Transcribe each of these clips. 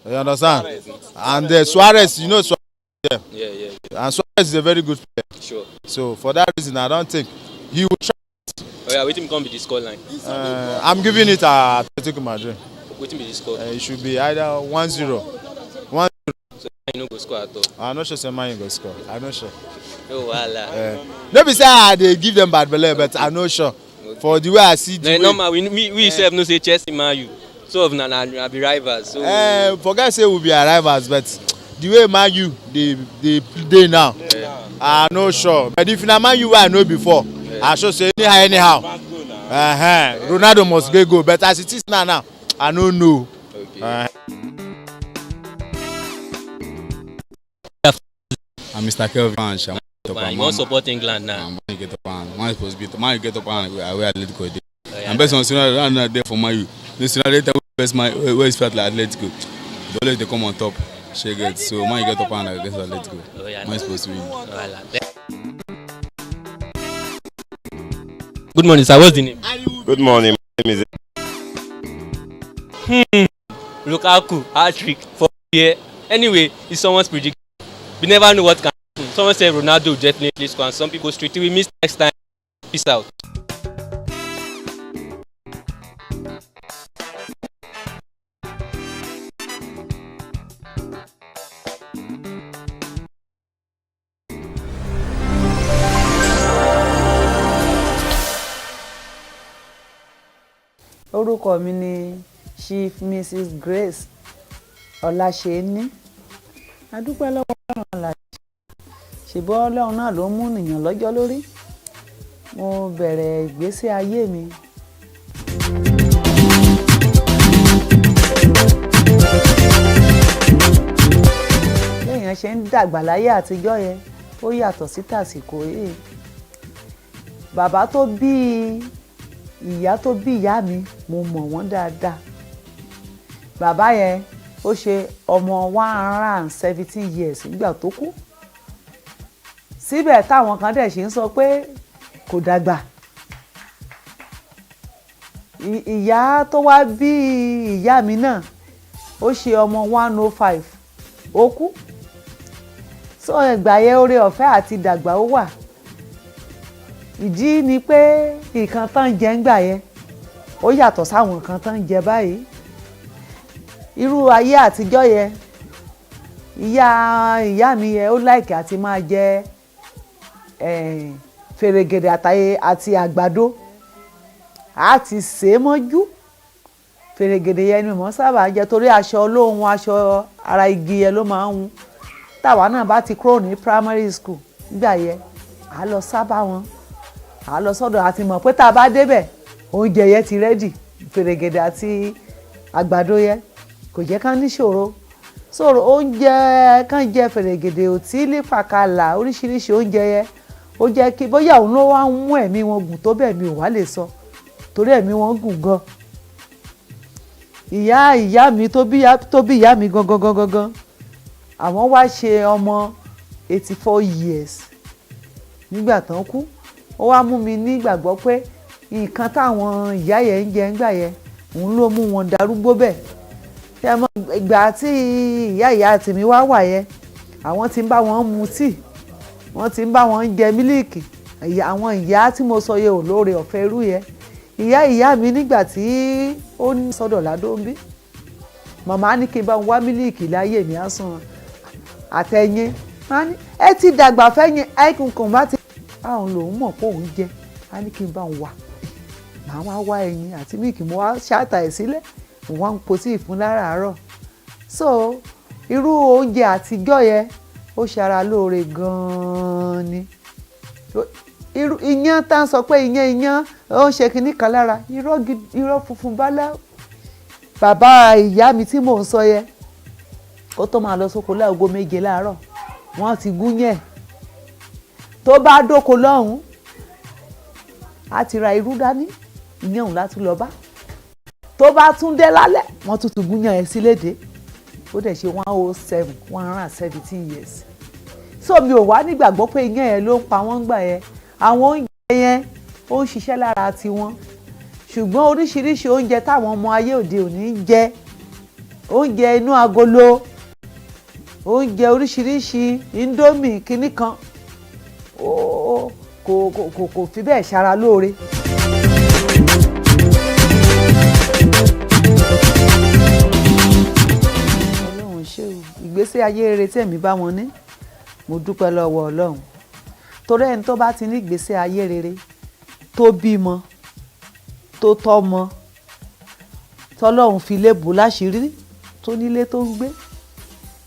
You understand? And Suarez, you know Suarez. Yeah. And Suarez is a very good player. Sure. So for that reason, I don't think he will try. Oh yeah, waiting come be the scoreline. I'm giving it Atletico Madrid. Waiting be the score. It should be either 1-0. 1-0. So you no go score at all. I'm not sure Seman go score. I'm not sure. Oh voila. No be say they give them bad belle, but I'm not sure. Okay. For the way I see the way. Normal, we self no say Chelsea Man U. So of na be rivals. So forget say we be rivals, but the way Man U they now, I'm not sure. But if na Man U I know before, I should say anyhow. Ronaldo must get go, but as it is now, I don't know. Okay. I'm Mr. Kelvin. You want support England now? Man, you get up and man is supposed to be. Man, you get up and where Atletico dey. And best one, sooner I'm not there for Man U. No sooner later best man where is felt like Atletico. The always they come on top. Shake it. So man, you get up and against Atletico. Man is supposed to win. Good morning, sir. What's the name? Good morning. My name is Lukaku, hat-trick for here. Anyway, it's someone's prediction. We never know what can happen. Someone said Ronaldo will definitely score, and some people straight we miss next time. Peace out. Orúkọ mi ni Chief Mrs. Grace Ọláṣẹ́ní. A dúpẹ́ lọ́wọ́ Ọlọ́run àlàyé. Ṣèbọ́ Ọlọ́run náà ló mú ènìyàn lọ́jọ́ lórí. Mo bẹ̀rẹ̀ ìgbésí ayé mi. Lẹ́yìn ṣe ń dàgbà láyé àtijọ́ yẹn, ó yàtọ̀ sí tàsìkò yìí. Bàbá tó bí ìyá tó bí ìyá mi, mo mọ̀ wọ́n dáadáa. Bàbá yẹn ó ṣe ọmọ 117 years nígbà tó kú. Síbẹ̀ táwọn kan dẹ̀ ṣe ń sọ pé kò dàgbà. Ìyá tó wá bí ìyá mi náà ó ṣe ọmọ 105, ó kú. So ìgbà yẹn oore ọ̀fẹ́ àti dàgbà ó wà. Ìdí ni pé nǹkan tán jẹ ńgbà yẹn ó yàtọ̀ sáwọn nǹkan tán jẹ báyìí. Irú ayé àtijọ́ yẹn ìyá mi yẹn ó láìkì àti máa jẹ fèrègèdè àti àgbàdo. A ti sè é mọ́jú. Fèrègèdè yẹn ni mo sábà jẹ torí aṣọ olóhun aṣọ ara igi yẹn ló máa ń hun. Táwa náà bá ti kúrò ní primary school nígbà yẹn a lọ sábà wọn. A lọ sọ́dọ̀ àti mọ̀ pé tá a bá débẹ̀ oúnjẹ yẹn ti rẹ́dì. Fèrègèdè àti àgbàdo yẹn kò jẹ́ ká níṣòro. Sọ̀rọ̀ oúnjẹ kan jẹ fèrègèdè òtí lífàkàlà oríṣiríṣi oúnjẹ yẹn ó jẹ́ kí bóyá òun ló wá ń mú ẹ̀mí wọn gùn tó bẹ́ẹ̀ mi ò wá lè sọ torí ẹ̀mí wọn gùn gan. Ìyá mi tó bí ìyá mi gangan àwọn wá ṣe ọmọ 84 years nígbà tán kú. Ó wá mú mi nígbàgbọ́ pé nǹkan táwọn ìyá yẹn ń jẹ ńgbà yẹn òun ló mú wọn darúgbó bẹ́ẹ̀. Ṣé mọ̀ ìgbà tí ìyá tèmi wá wà yẹn àwọn tí ń bá wọn mu tíì, wọ́n ti ń bá wọn jẹ mílíìkì. Àwọn ìyá tí mo sọ yẹ ò lóore ọ̀fẹ́ irú yẹn. Ìyá mi nígbà tí ó ní sọ́dọ̀ ládó ń bí, màmá ní kí n bá wá mílíìkì láyé mi á sùn àtẹ̀yìn. Ẹ ti dàgbà fẹ́yìn ẹ̀kùnkùn bá ti. Àwọn lòun mọ̀ pé òun jẹ, a ní kí n bá wà. Màá wá wá ẹyin àti mílíìkì mo wá ṣáàtà ẹ̀ sílẹ̀, mo wá ń po tíì fún láràárọ̀. So irú oúnjẹ àtijọ́ yẹn ó ṣara lóore gan-an ni. Iyán tá ń sọ pé iyán ó ń ṣe kinní kan lára, irọ́ funfun bálá. Bàbá ìyá mi tí mò ń sọ yẹn ó tó máa lọ sóko láago 7 láàárọ̀, wọ́n ti gúnyẹ̀. Tó bá dóko lọ́hùn á ti ra irú dání, ìyẹn òun láti lọ bá. Tó bá tún dé lálẹ́ wọ́n tún gúnyẹ̀ ẹ̀ sílédè. Ó dẹ̀ ṣe 117 years. So mi ò wá nígbàgbọ́ pé iyán yẹn ló ń pa wọ́n gbà yẹn. Àwọn oúnjẹ yẹn ó ń ṣiṣẹ́ lára tiwọn. Ṣùgbọ́n oríṣiríṣi oúnjẹ táwọn ọmọ ayé òde òní ń jẹ oúnjẹ inú agolo, oúnjẹ oríṣiríṣi indomie kinní kan kò fi bẹ́ẹ̀ ṣara lóore. Ọlọ́run ṣé o, ìgbésí ayé rere tí èmi bá wọn ní mo dúpẹ́ lọ́wọ́ Ọlọ́run torí ẹni tó bá ti ní ìgbésí ayé rere tó bímọ tó tọ́mọ tọ́lọ́run fi lé bò láṣìírí tó nílé tó ń gbé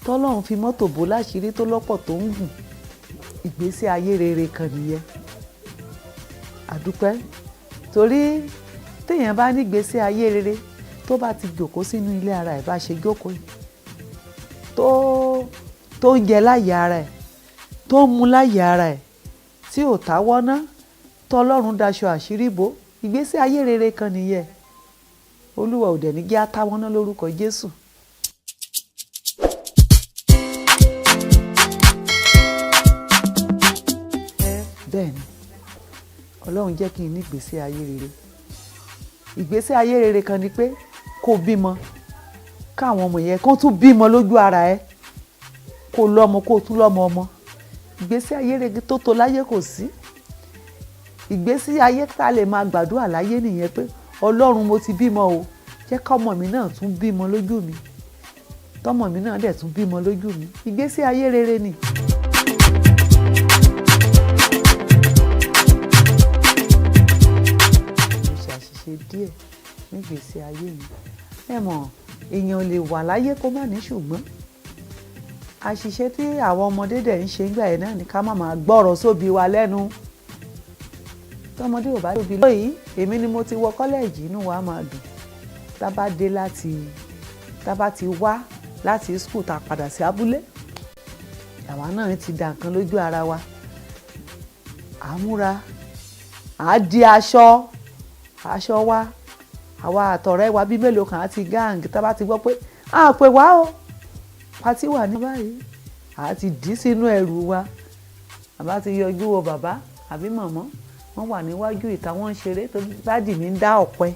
tọ́lọ́run fi mọ́tò bò láṣìírí tó lọ́pọ̀ tó ń gùn ìgbésí ayé rere kan nìyẹn. Àdúpẹ́ torí téèyàn bá ní ìgbésí ayé rere tó bá ti jókòó sínú ilé ara ẹ̀ bá ṣe jókòó yìí tó ń jẹ láyé ara ẹ̀ tó ń mu láyé ara ẹ̀ tí ò táwọ́ ná tọ́lọ́run daṣọ àṣírí bò ìgbésí ayé rere kan nìyẹn. Olúwa ò dẹ̀ ní jẹ́ àtàwọn náà lórúkọ Jésù. Bẹ́ẹ̀ni Ọlọ́run jẹ́ kí n ní ìgbésí ayé rere. Ìgbésí ayé rere kan ni pé kó bímọ káwọn ọmọ yẹn kó tún bímọ lójú ara ẹ kó lọ́mọ kó tún lọ́mọ ọmọ. Ìgbésí ayé rere tó tó láyé kò sí. Ìgbésí ayé tá lè máa gbàdúrà láyé nìyẹn pé Ọlọ́run mo ti bímọ o jẹ́ kọ́mọ mi náà tún bímọ lójú mi tọ́mọ mi náà dẹ̀ tún bímọ lójú mi. Ìgbésí ayé rere ni. Mo ṣe àṣìṣe díẹ̀ nígbésí ayé mi. Ẹ mọ̀ èèyàn lè wà láyé kó má ní ṣùgbọ́n àṣìṣe tí àwọn ọmọdé dẹ̀ ń ṣe ń gbà yẹn náà ni ká má máa gbọ́rọ̀ sóbi wa lẹ́nu. Tọ́mọdé ò bá tóbi lóyìí èmi ni mo ti wọ kọ́lẹ́ẹ̀jì inú wa máa dùn tá bá ti wá láti skul tá padà sí abúlé àwa náà ti dà nǹkan lójú ara wa àmúra di aṣọ wa àwa àtọ̀rẹ́ wa bíi mélòó kan àti gáàngì tá bá ti gbọ́ pé à pè wá o pátí wà ní báyìí àti dì sínú ẹrù wa àbá ti yọjú wo bàbá àbí màmá wọ́n wà níwájú ìta wọ́n ń ṣeré tó dádì mi ń dá ọ̀pẹ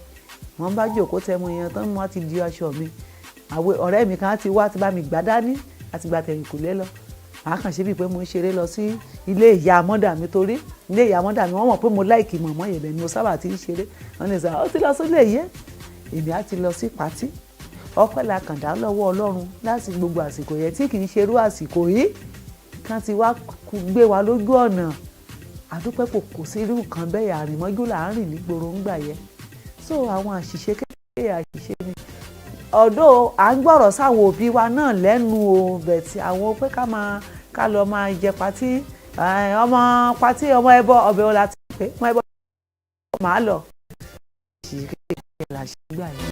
wọ́n bá jòkó tẹmu èèyàn tán wọ́n ti di aṣọ mi àwọn ọ̀rẹ́ mi kan ti wá ti bá mi gbà dání àti gbà tẹ̀yìn kò lé lọ màá kàn ṣe bíi pé mo ń ṣeré lọ sí ilé ìyá mọ́dà mi torí ilé ìyá mọ́dà mi wọ́n mọ̀ pé mo láìkì mọ̀mọ́ yẹn bẹ́ẹ̀ ni mo sábà ti ń ṣeré wọ́n ní sọ ó ti lọ sílé yẹn èmi á ti lọ sí pàtí ọpẹ́ la kàn dá lọ́wọ́ Ọlọ́run láti gbogbo àsìkò yẹn tí kì í ṣerú àsìkò yìí kan ti wá gbé wa lójú ọ̀nà àdúpẹ́ kò sí irú nǹkan bẹ́ẹ̀ àrìnmọ́jú là ń rìn nígboro ńgbà yẹn so àwọn àṣìṣe kékeré àṣìṣe ni ọ̀dọ̀ à ń gbọ́rọ̀ sáwọn òbí wa náà lẹ́nu o bẹ̀tì àwọn pé ká lọ máa jẹ patí ọmọ ẹbọ ọbẹ̀ ọ̀la ti pé ọmọ ẹbọ máa lọ àṣìṣe kékeré là ṣe gbà yẹn.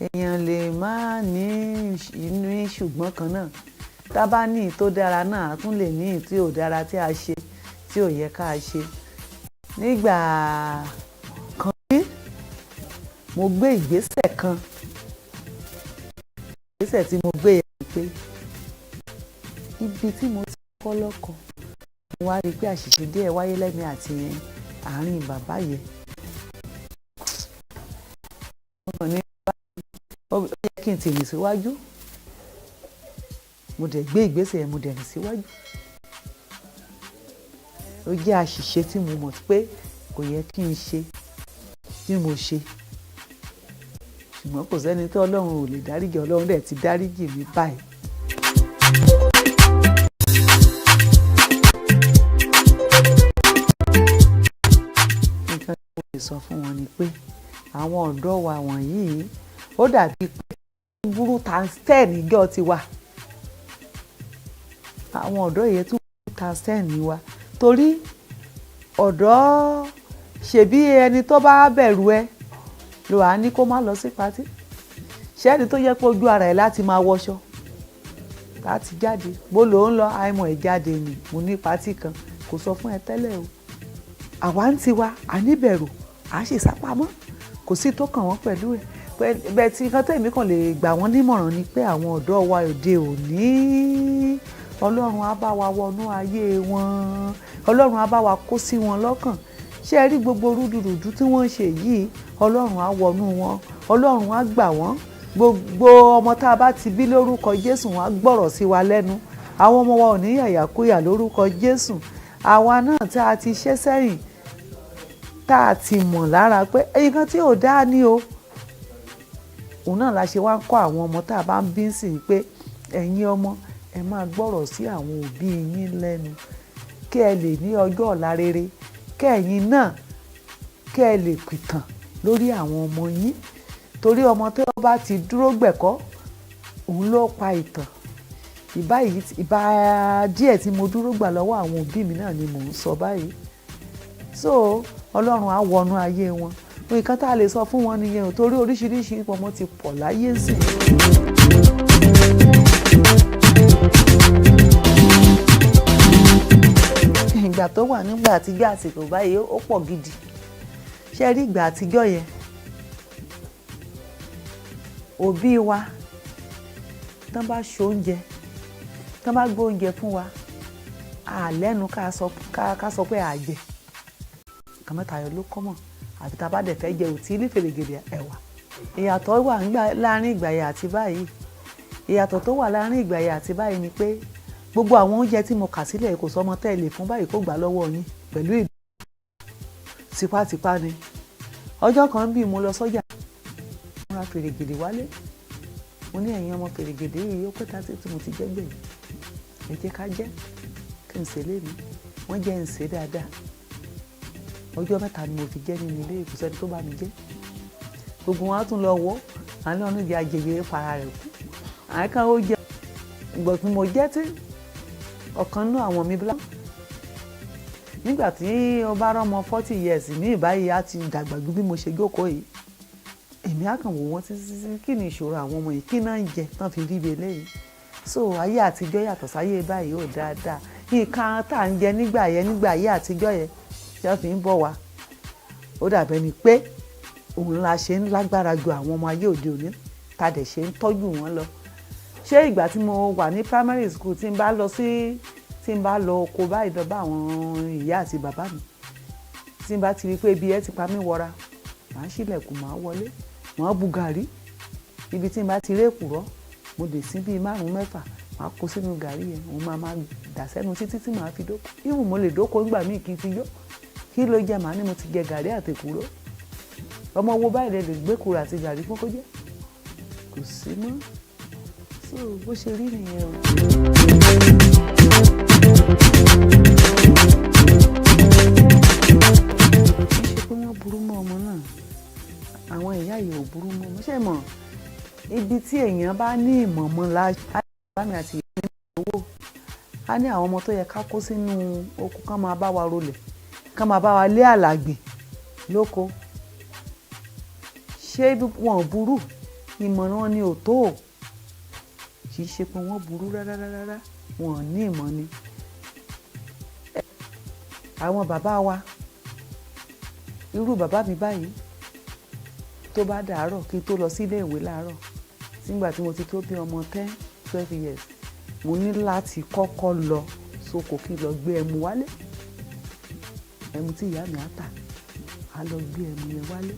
Èèyàn lè má ní inú ṣùgbọ́n kan náà tá bá ní tó dára náà a tún lè ní tí ò dára tí a ṣe tí ò yẹ ká ṣe. Nígbà kan rí mo gbé ìgbésẹ̀ kan ìgbésẹ̀ tí mo gbé yẹn pé ibi tí mo ti kọ́ lọ́kọ̀ mo wá rí i pé àṣìṣe díẹ̀ wáyé lẹ́mìí àti àárín bàbá yẹn. Ó yẹ kí n tèrè síwájú mo dẹ̀ gbé ìgbésẹ̀ yẹn mo dẹ̀ rìn síwájú ó jẹ́ àṣìṣe tí mo mọ̀ pé kò yẹ kí n ṣe tí mo ṣe ṣùgbọ́n kò sẹ́ni tí Ọlọ́run ò lè dáríjì Ọlọ́run dẹ̀ ti dáríjì mi báyìí. nǹkan tí mo lè sọ fún wọn ni pé àwọn ọ̀dọ́ wa wọ̀nyí ó dàbí pé burú tansten níjọ́ ti wà àwọn ọ̀dọ́ yẹn tún burú tansten ní wa torí ọ̀dọ́ ṣebí ẹni tó bá bẹ̀rù ẹ ló wà ní kó má lọ sí patí ṣẹ́ni tó yẹ pé ojú ara ẹ̀ láti máa wọṣọ láti jáde bó ló ń lọ àìmọ̀ ẹ̀ jáde ni mo ní patí kan kò sọ fún ẹ tẹ́lẹ̀ o àwa ń tiwa a níbẹ̀rù à ṣe sápamọ́ kò sí tó kàn wọ́n pẹ̀lú ẹ̀ bẹ́ẹ̀ tí nǹkan tẹ̀mí kan lè gbà wọ́n nímọ̀ràn ni pé àwọn ọ̀dọ́ wa òde òní Ọlọ́run á bá wa wọnú ayé wọn Ọlọ́run á bá wa kó sí wọn lọ́kàn ṣé ẹ rí gbogbo rúdurùdu tí wọ́n ń ṣe yìí ọlọ́run á wọnú wọn, ọlọ́run á gbà wọ́n. Gbogbo ọmọ tá a bá ti bí lórúkọ Jésù wọn á gbọ́rọ̀ sí wa lẹ́nu. Àwọn ọmọ wa ò ní yàyàkúyà lórúkọ Jésù. Àwa náà tá a ti ṣẹ́ sẹ́yìn tá a ti mọ̀ lára pé nǹkan tí ò dáa ni o. Òun náà la ṣe wá ń kọ́ àwọn ọmọ tá a bá ń bí sí pé ẹ̀yin ọmọ ẹ máa gbọ́rọ̀ sí àwọn òbí yín lẹ́nu kí ẹ lè ní ọjọ́ ọ̀la rere, kẹ́yìn náà kẹ́ ẹ lè pìtàn lórí àwọn ọmọ yín. Torí ọmọ tó bá ti dúró gbẹ̀kọ́ òun ló pa ìtàn. Ìbá díẹ̀ tí mo dúró gbà lọ́wọ́ àwọn òbí mi náà ni mò ń sọ báyìí. So ọlọ́run á wọnú ayé wọn. Nǹkan tá a lè sọ fún wọn nìyẹn o, torí oríṣiríṣi ọmọ ti pọ̀ láyé sí i. Ìgbà tó wà nígbà àtijọ́ àsìkò báyìí ó pọ̀ gidi. Ṣé rí ìgbà àtijọ́ yẹn òbí wa tán bá ṣoúnjẹ tán bá gbé oúnjẹ fún wa àlẹ́nu ká sọ pé àjẹ nǹkan mẹ́ta yọ ló kọ́mọ̀ àti tá a bá dẹ̀ fẹ́ jẹ òtí ní fèrègèdè ẹ̀wà. Ìyàtọ̀ wà láàrin ìgbà yẹn àti báyìí. Ìyàtọ̀ tó wà láàrin ìgbà yẹn àti báyìí ni pé gbogbo àwọn oúnjẹ tí mo kà sílẹ̀ kò sọmọ tẹ́ ẹ lè fún báyìí kó gbà lọ́wọ́ yín pẹ̀lú ìlú tipátipá ni. Ọjọ́ kan bí mo lọ sọ́jà mo ra fèrègèdè wálé. Mo ní ẹ̀yin ọmọ fèrègèdè yìí ó pẹ́ta tí mo ti jẹ́ gbẹ̀yìn. Ẹ jẹ́ ká jẹ́ kí n ṣe lémi. Wọ́n jẹ́ ń ṣe dáadáa. Ọjọ́ mẹ́ta ni mo fi jẹ́ nínú ilé ìkùsẹ́ni tó bá mi jẹ́. Gbogbo wọn á tún lọ wọ́ àní ọ̀nà ìdí ajẹyẹ fara rẹ̀ kú. Àyíká ó jẹ́ ìgbà tí mo jẹ́ tí ọ̀kan nínú àwọn mi bílá. Nígbà tí ó bá rọ́mọ 40 years ní ìbáyìí á ti dàgbà ju bí mo ṣe jókòó yìí. Èmi á kàn wò wọ́n títí kí ni ìṣòro àwọn ọmọ yìí kí náà ń jẹ tán fi rí ibẹ̀ lẹ́yìn. So ayé àtijọ́ yàtọ̀ sáyé báyìí ó dáadáa. Nǹkan tá à ń jẹ nígbà ayé àtijọ́ yẹn tí wọ́n fi ń bọ̀ wá. Ó dàbẹ̀ ni pé òun la ṣe ń lágbára ju àwọn ọmọ ayé òde òní tá dẹ̀ ṣe ń tọ́jú wọn lọ. Ṣé ìgbà tí mo wà ní primary school tí n bá lọ oko báyìí lọ bá àwọn ìyá àti bàbá mi tí n bá ti rí pé ibi ẹ ti pa mí wọra màá ṣílẹ̀kùn màá wọlé màá bu gàrí ibi tí n bá ti rí èkùrọ́ mo dè sí bíi 5-6 màá kó sínú gàrí yẹn òun máa dà sẹ́nu títí tí màá fi dóko ìwọ̀n mo lè dóko nígbà míì kí n fi yó kí ló jẹ́ màá ní mo ti jẹ gàrí àti èkùrọ́ ọmọ wo báyìí lè gbé kúrò àti gàrí fún kó jẹ́ kò sí mọ́ so bó ṣe rí nìyẹn o. ṣe pé wọ́n burú mọ́ ọmọ náà àwọn ìyá yìí ò burú mọ́ ọmọ ṣe mọ̀ ibi tí èèyàn bá ní ìmọ̀ mọ́ láàyè bá mi àti ìyá ní owó á ní àwọn ọmọ tó yẹ ká kó sínú oko kán máa bá wa rolẹ̀ kán máa bá wa lé àlàgbè lóko ṣé wọn ò burú ìmọ̀ wọn ni ò tó o kì í ṣe pé wọ́n burú rárá wọn ò ní ìmọ̀ ni. àwọn bàbá wa irú bàbá mi báyìí tó bá dàárọ̀ kí n tó lọ sí ilé ìwé láàárọ̀ nígbà tí mo ti tó bí ọmọ 10-12 years mo ní láti kọ́kọ́ lọ sóko kí n lọ gbé ẹmu wálé ẹmu tí ìyá mi á tà á lọ gbé ẹmu yẹn wálé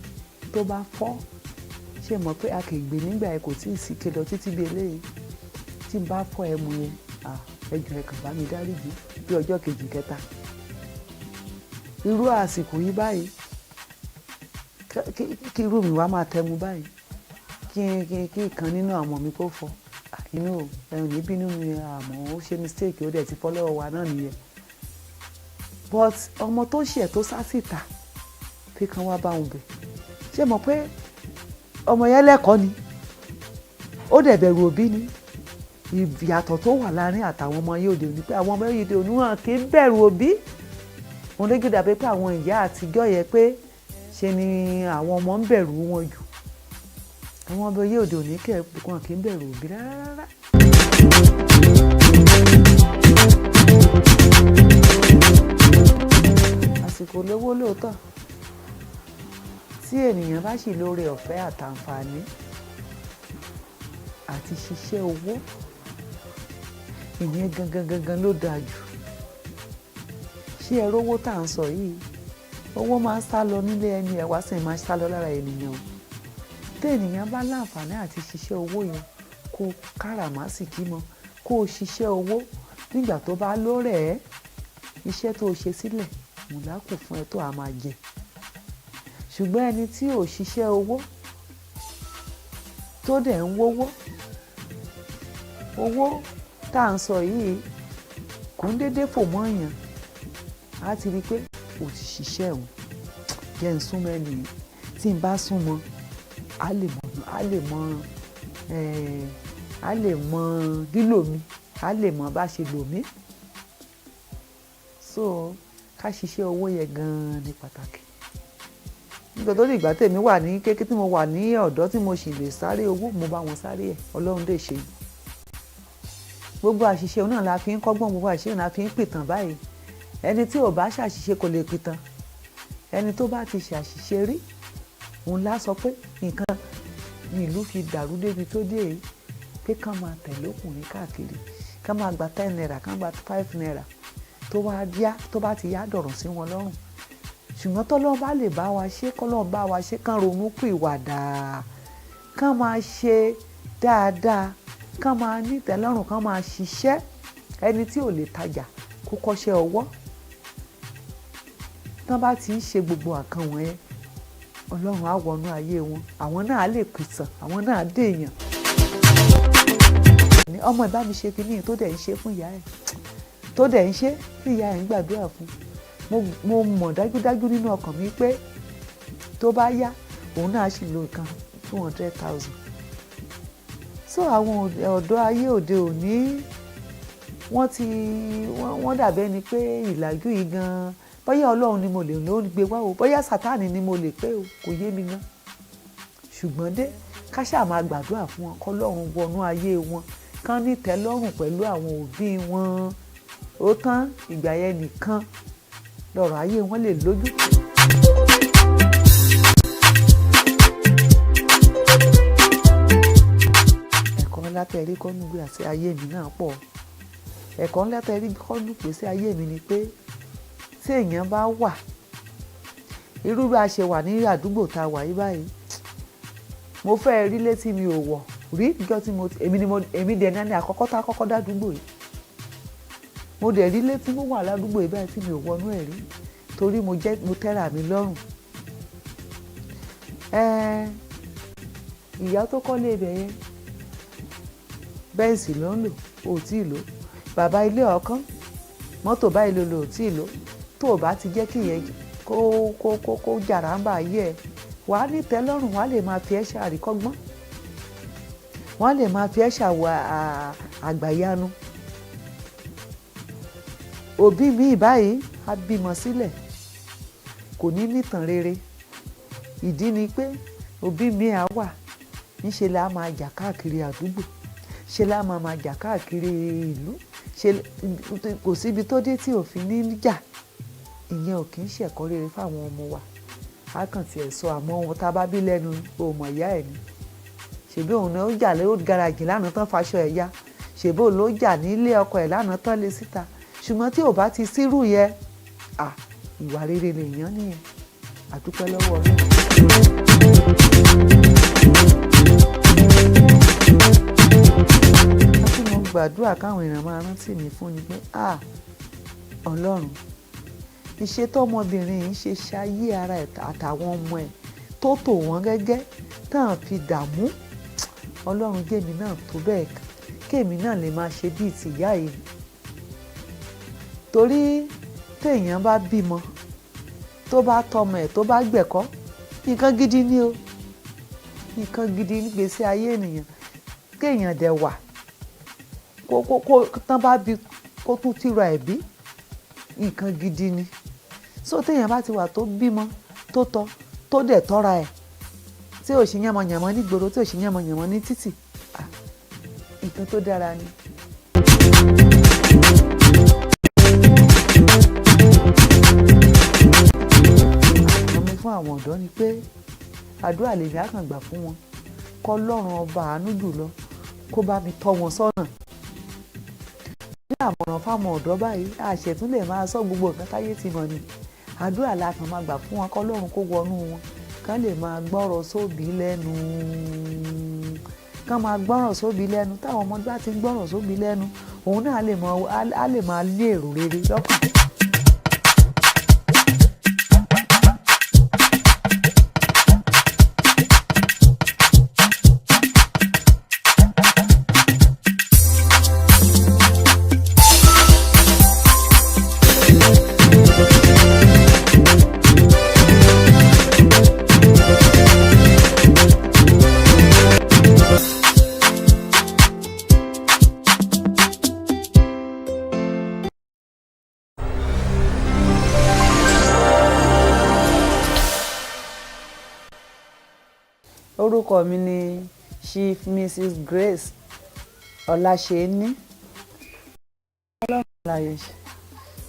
tó bá fọ́ ṣe mọ̀ pé a kì í gbé nígbà yẹn kò tí ì sí kéde títí bí eléyìí tí n bá fọ́ ẹmu yẹn ẹjọ́ ẹ kàn bá mi dáríjì bí ọjọ́ kejì kẹta irú àsìkò yìí báyìí kí irú mi wá máa tẹmu báyìí kí ìkan nínú àwọn ọmọ mi kó fọ́ inú ẹ̀rùn níbí nínú àmọ́ ó ṣe mistake ó dẹ̀ ti fọ́ lọ́wọ́ wa náà nìyẹn but ọmọ tó ṣẹ̀ tó sá síta fi kan wá bá òun bẹ̀ ṣé mọ̀ pé ọmọ yẹn lẹ́kọ̀ọ́ ni ó dẹ̀ bẹ̀rù òbí ni ìyàtọ̀ tó wà láàrin àtàwọn ọmọ yóò dé òní pé àwọn ọmọ yóò dé òní wọn kì í bẹ̀rù òbí òun lè gbé dàbí pé àwọn ìyá àtijọ́ yẹ pé ṣe ni àwọn ọmọ ń bẹ̀rù wọn jù àwọn ọmọ yóò dé òní wọn kì í bẹ̀rù òbí rárá. àsìkò lówó lóòótọ́ tí ènìyàn bá sì lóore ọ̀fẹ́ àtàǹfààní àti ṣiṣẹ́ owó ìyẹn gangan ló dáa jù ṣé ẹ rówó tá à ń sọ yìí owó máa ń sá lọ nílé ẹni, ẹ̀wá sì máa ń sá lọ lára ènìyàn o. Tí ènìyàn bá láǹfààní àti ṣiṣẹ́ owó yẹn, kó káràmásìkí mọ́, kó o ṣiṣẹ́ owó nígbà tó bá lórẹ̀ ẹ́, iṣẹ́ tó o ṣe sílẹ̀ mùlákù fún ẹ tó a máa jẹ. Ṣùgbọ́n ẹni tí ò ṣiṣẹ́ owó tó dẹ̀ ń wówó, owó tá à ń sọ yìí kò ń dédé fò mọ́ èèyàn, á ti rí i pé ò ti ṣiṣẹ́ òun, jẹ́ ń súnmọ́ ẹni tí n bá súnmọ́ á lè mọ lílò mi, á lè mọ bá ṣe lò mí. So ká ṣiṣẹ́ owó yẹn gan-an ní pàtàkì. Nígbà tó dìgbà tèmi wà ní kékeré tí mo wà ní ọ̀dọ́ tí mo sì lè sáré owó, mo bá wọn sáré ẹ̀, Ọlọ́run dè ṣe. Gbogbo àṣìṣe náà la fi ń kọ́gbọ́n, gbogbo àṣìṣe náà la fi ń pìtàn báyìí. Ẹni tí ò bá ṣàṣìṣe kò lè pìtàn. Ẹni tó bá ti ṣàṣìṣe rí, òun lá sọ pé nǹkan ní ìlú fi dàrú débi tó dé yìí, pé kán máa tẹ̀lé ọkùnrin káàkiri, kán máa gba 10 naira, kán gba 5 naira, tó bá ti yá dọ̀rọ̀ sí wọn lọ́rùn. Ṣùgbọ́n tọ́lọ́run bá lè bá wa ṣe, kọ́lọ́run bá wa ṣe, kán ronú pìwàdà, kán máa ṣe dáadáa, kán máa ní ìtẹ́lọ́rùn, kán máa ṣiṣẹ́. Ẹni tí ò lè tajà kó kọ́ṣẹ́ ọwọ́. Tán bá ti ń ṣe gbogbo àkàn wọ̀nyẹn, Ọlọ́run á wọnú ayé wọn, àwọn náà á lè pìtàn, àwọn náà á dèèyàn. Ọmọ ìbá mi ṣe kinní tó dẹ̀ ń ṣe fún ìyá ẹ̀, tó dẹ̀ ń ṣe tí ìyá ẹ̀ ń gbàdúrà fún. Mo mọ̀ dájúdájú nínú ọkàn mi pé tó bá yá òun náà sì lo nǹkan 200,000. So àwọn ọ̀dọ́ ayé òde òní wọ́n dàbẹ́ ni pé ìlàjú yìí gan-an, bóyá Ọlọ́run ni mo lè ló gbé wá o, bóyá Sátánì ni mo lè pé o, kò yé mi gan. Ṣùgbọ́n dé ká ṣáà máa gbàdúrà fún wọn, k'Ọlọ́run wọnú ayé wọn, kán ní ìtẹ́lọ́rùn pẹ̀lú àwọn òbí wọn. Ó tán, ìgbà yẹn nìkan lọ́rọ̀ ayé wọn lè lójú. Ẹ̀kọ́ ńlá tẹ̀rí kọ́nú gbé àti ayé mi náà pọ̀. Ẹ̀kọ́ ńlá tẹ̀rí kọ́nú pèsè ayé mi ni pé tí èèyàn bá wà, irú bí a ṣe wà ní àdúgbò tá a wà yí báyìí, mo fẹ́ rí létí mi ò wọ̀ rí níjọ́ tí èmi dẹ̀ náà ní àkọ́kọ́ tá a kọ́kọ́ dádúgbò yìí. Mo dẹ̀ rí létí mo wà ládùúgbò yìí báyìí tí mi ò wọnú ẹ̀ rí, torí mo tẹ́ra mi lọ́rùn. Ìyá tó kọ́lé ibẹ̀ yẹn, Bẹ́ǹsì ló ń lò, ò tí ì lò. Bàbá ilé ọ̀kan, mọ́tò báyìí lò ò tí ì lò. Tó o bá ti jẹ́ kí ìyẹn kó jàràmbá ayé ẹ̀, wàá ní tẹ́lọ́rùn, wàá lè máa fi ẹ́ ṣàríkọ́gbọ́n, wọ́n lè máa fi ẹ́ ṣàwọ̀ àgbàyanu. Òbí mi báyìí á bímọ sílẹ̀, kò ní nìtàn rere. Ìdí ni pé òbí mi á wà, níṣe la máa jà káàkiri àdúgbò, ṣe la máa jà káàkiri ìlú, kò síbi tó dé tí òfin ní jà. Ìyẹn ò kì í ṣẹ̀kọ́ rere fáwọn ọmọ wa. A kàn tiẹ̀ sọ àmọ́ wọn tá a bá bí lẹ́nu, o mọ̀ ìyá ẹ̀ ni. Ṣèbí òun náà ó jà lé gáràjì lánàá tán faṣọ ẹ̀ ya, ṣèbí òun ló jà nílé ọkọ ẹ̀ lánàá tán lé síta. Ṣùgbọ́n tí ò bá ti sírù yẹn, ìwà rere lèèyàn nìyẹn. Àdúpẹ́ lọ́wọ́ Ọlọ́run. Wọ́n tí mo gbàdúrà káwọn èèyàn máa rántí mi fún ni pé Ọlọ́run, ìṣe tọ́mọbìnrin yìí ṣe ṣayé ara ẹ̀ àtàwọn ọmọ ẹ̀ tó tò wọ́n gẹ́gẹ́ tán fi dààmú. Ọlọ́run jẹ́mi náà tó bẹ́ẹ̀ kémi náà lè máa ṣe bíi tìyá yìí. Torí téèyàn bá bímọ, tó bá tọmọ ẹ̀ tó bá gbẹ̀kọ́, nǹkan gidi ni o, nǹkan gidi nígbésí ayé ènìyàn. Kéèyàn dẹ̀ wà kó tán bá bí kó tún tìra ẹ̀ bí, nǹkan gidi ni. So téèyàn bá ti wà tó bímọ, tó tọ́, tó dẹ̀ tọ́ra ẹ̀, tí ò ṣe yánmọ̀yánmọ́ nígboro, tí ò ṣe yánmọ̀yánmọ́ ní títì, nǹkan tó dára ni. Àmọ́ fún àwọn ọ̀dọ́ ni pé àdúrà lèmi á kàn gbà fún wọn, k'Ọlọ́run ọba àánú jùlọ kó bá mi tọ́ wọn sọ́nà. Ní àmọ̀ràn fáwọn ọ̀dọ́ báyìí, àṣẹ tún lè máa sọ gbogbo nǹkan táyé ti mọ̀ ni. àdúrà la kàn máa gbà fún wọn kọ́ lọ́run kó wọnú wọn kán lè máa gbọ́rọ̀ sóbì lẹ́nu kán máa gbọ́rọ̀ sóbì lẹ́nu táwọn ọmọdé bá ti gbọ́rọ̀ sóbì lẹ́nu òun náà á lè máa lé èrò rere lọ́kàn. Orúkọ mi ni Chief Mrs. Grace Ọláṣẹ́ní.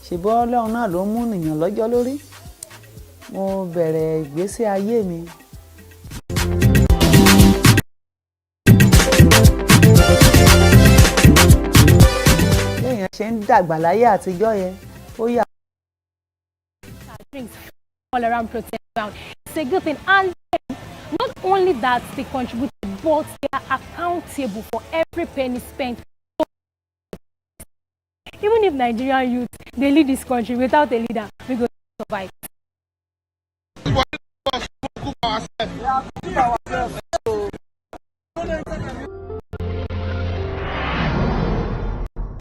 Ṣùgbọ́n Ọlọ́run náà ló mú ènìyàn lọ́jọ́ lórí. Mo bẹ̀rẹ̀ ìgbésí ayé mi. Lẹ́yìn ṣe ń dàgbà láyé àtijọ́ yẹn, ó yà. All around protest ground. It's a good thing. And not only that they contribute, but they are accountable for every penny spent. Even if Nigerian youth, they lead this country, without a leader, we go survive.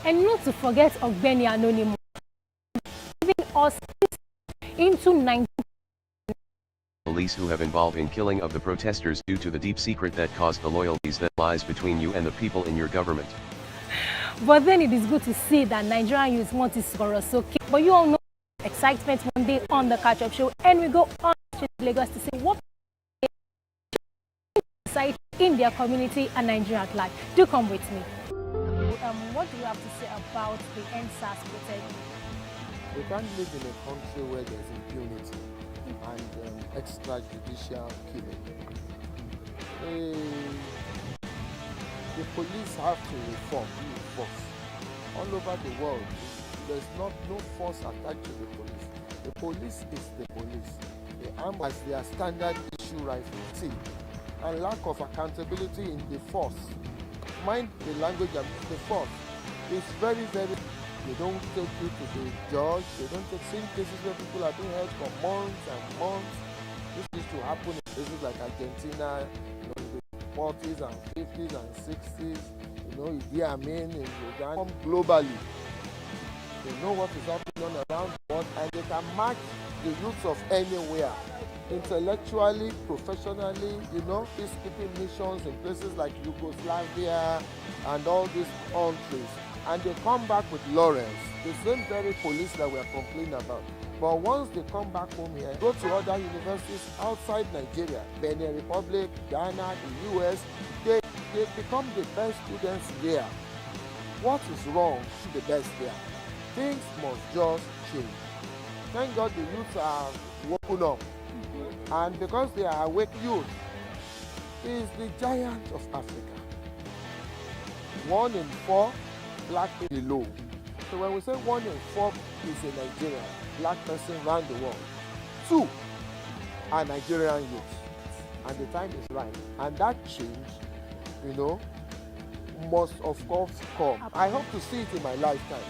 And not to forget Ogbeni Anonymous, giving us into 19. Police who have involved in killing of the protesters due to the deep secret that caused the loyalties that lies between you and the people in your government. But then it is good to see that Nigerian youth want to score us okay. But you all know excitement one day on the catch-up show, and we go on to Lagos to see what society in their community and Nigeria at large. Do come with me. What do you have to say about the NSAS protest? We can't live in a country where there's impunity and extrajudicial killing. The police have to reform, reinforce. All over the world, there's no force attached to the police. The police is the police. The arm as their standard issue rifle, and lack of accountability in the force. Mind the language of the force. It's very, very. They don't take you to the judge. They don't take same cases where people are being held for months and months. This used to happen in places like Argentina, in the 40s and 50s and 60s. Idi Amin in Uganda. Globally, they know what is happening around the world, and they can match the youths of anywhere. Intellectually, professionally, peacekeeping missions in places like Yugoslavia and all these countries. And they come back with laurels, the same very police that we are complaining about. But once they come back home here, go to other universities outside Nigeria, Benin Republic, Ghana, the US, they become the best students there. What is wrong to the best there? Things must just change. Thank God the youths are woken up. And because they are awake youth, he is the giant of Africa. 1 in 4 black people below. So when we say 1 in 4 is a Nigerian black person around the world, 2 are Nigerian youth. And the time is right. And that change, must of course come. I hope to see it in my lifetime.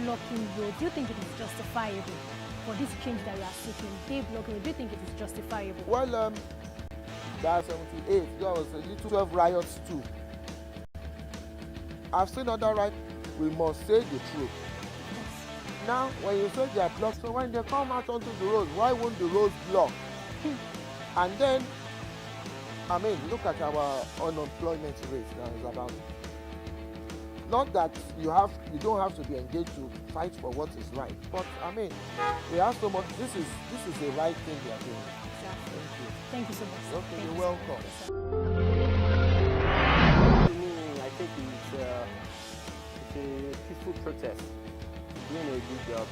Blocking road, do you think it is justifiable for this change that we are seeking? They block road, do you think it is justifiable? Well, that's 78. There was a little 12 riots too. I've seen other riots. We must say the truth. Yes. Now, when you say they are blocked, so when they come out onto the road, why won't the roads block? And then, look at our unemployment rate that is about. Not that you don't have to be engaged to fight for what is right, but we have so much. This is the right thing we are doing. Exactly. Thank you. Thank you so much. Okay, you're welcome. To me, I think it's a peaceful protest. Doing a good job.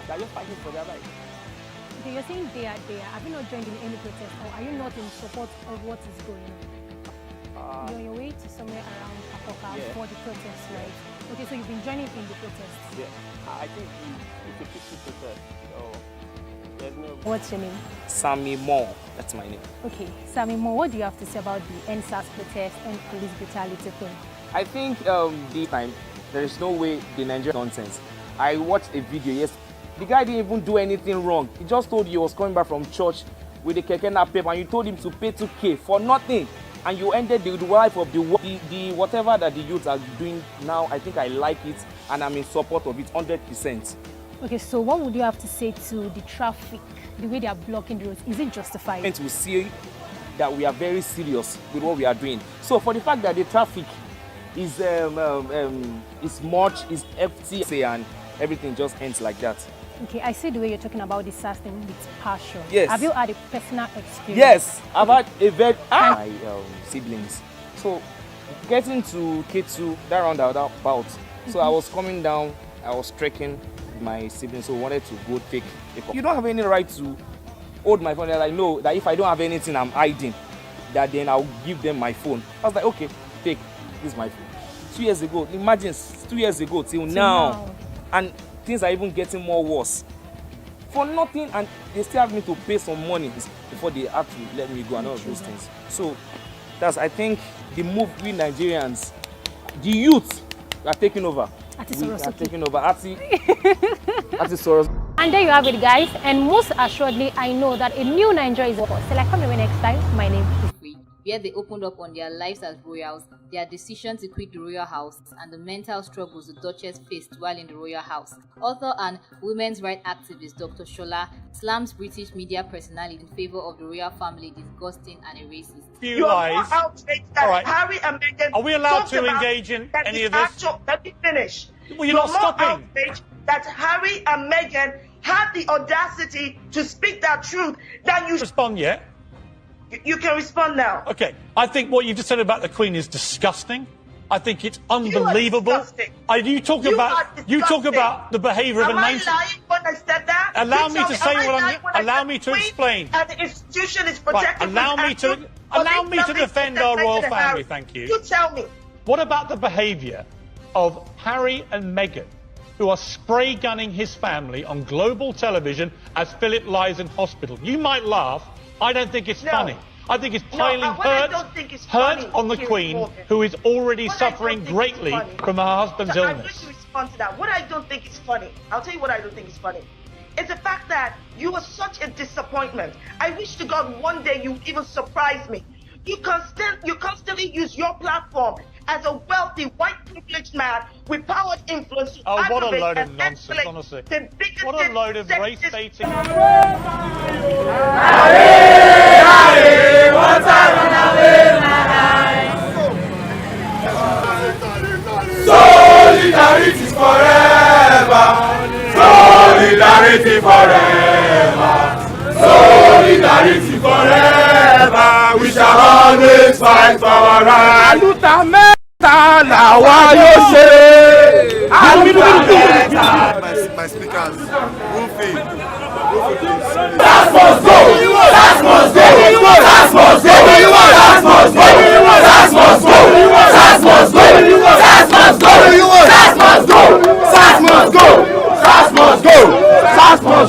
They're just fighting for their rights. Okay, you're saying they are there. Have you not joined in any protest, or are you not in support of what is going on? You're on your way to somewhere around Apoka for the protest, right? Okay, so you've been joining in the protest. Yeah, I think it's a peaceful protest. So there's no. What's your name? Sammy Moore. That's my name. Okay, Sammy Mo, what do you have to say about the NSAS protest and police brutality thing? I think this time there is no way the Nigerian nonsense. I watched a video yesterday. The guy didn't even do anything wrong. He just told you he was coming back from church with the keke napep and you told him to pay 2K for nothing. And you ended the life of the whatever that the youth are doing now. I think I like it and I'm in support of it 100%. Okay, so what would you have to say to the traffic, the way they are blocking the roads? Is it justified? We see that we are very serious with what we are doing. So for the fact that the traffic is much, is empty, and everything just ends like that. Okay, I see the way you're talking about this SARS thing with passion. Yes. Have you had a personal experience? Yes, I've had a very my siblings. So getting to K2, that roundabout. So I was coming down, I was trekking with my siblings, so I wanted to go take a call. You don't have any right to hold my phone. They're like, no, that if I don't have anything, I'm hiding. That then I'll give them my phone. I was like, okay, take, this is my phone. 2 years ago, imagine 2 years ago till now. And things are even getting more worse. For nothing, and they still have me to pay some money before they have to let me go and all of those things. So that's, I think, the move we Nigerians, the youth, are taking over. We are taking over. And there you have it, guys. And most assuredly, I know that a new Nigeria is over. So like, come away next time. My name is where they opened up on their lives as royals, their decision to quit the royal house, and the mental struggles the Duchess faced while in the royal house. Author and women's rights activist Dr. Shola slams British media personality in favor of the royal family disgusting and a racist. You are outraged that Harry and Meghan. Are we allowed to engage in any of this? Let me finish. Well, you're not stopping. Outraged that Harry and Meghan had the audacity to speak that truth. That you respond yet? You can respond now. Okay. I think what you just said about the Queen is disgusting. I think it's unbelievable. You talk about the behaviour of a nation. Am I lying when I said that? Allow me to say what I'm. Allow me to explain. And the institution is protected. Allow me to defend our royal family. Thank you. You tell me. What about the behaviour of Harry and Meghan, who are spray gunning his family on global television as Philip lies in hospital? You might laugh. I don't think it's funny. I think it's piling hurt on the Queen, who is already suffering greatly from her husband's illness. I'm going to respond to that. What I don't think is funny, I'll tell you what I don't think is funny. It's the fact that you are such a disappointment. I wish to God one day you even surprise me. You constantly use your platform as a wealthy, white, privileged man with power and influence to what a load of nonsense, honestly. What a load of race-baiting. Solidarity forever. Solidarity forever. Solidarity forever. We shall always fight for our rights. My speakers, that must go! That must go! That must go! That must go! That must go! That must go! That must go! That must go! That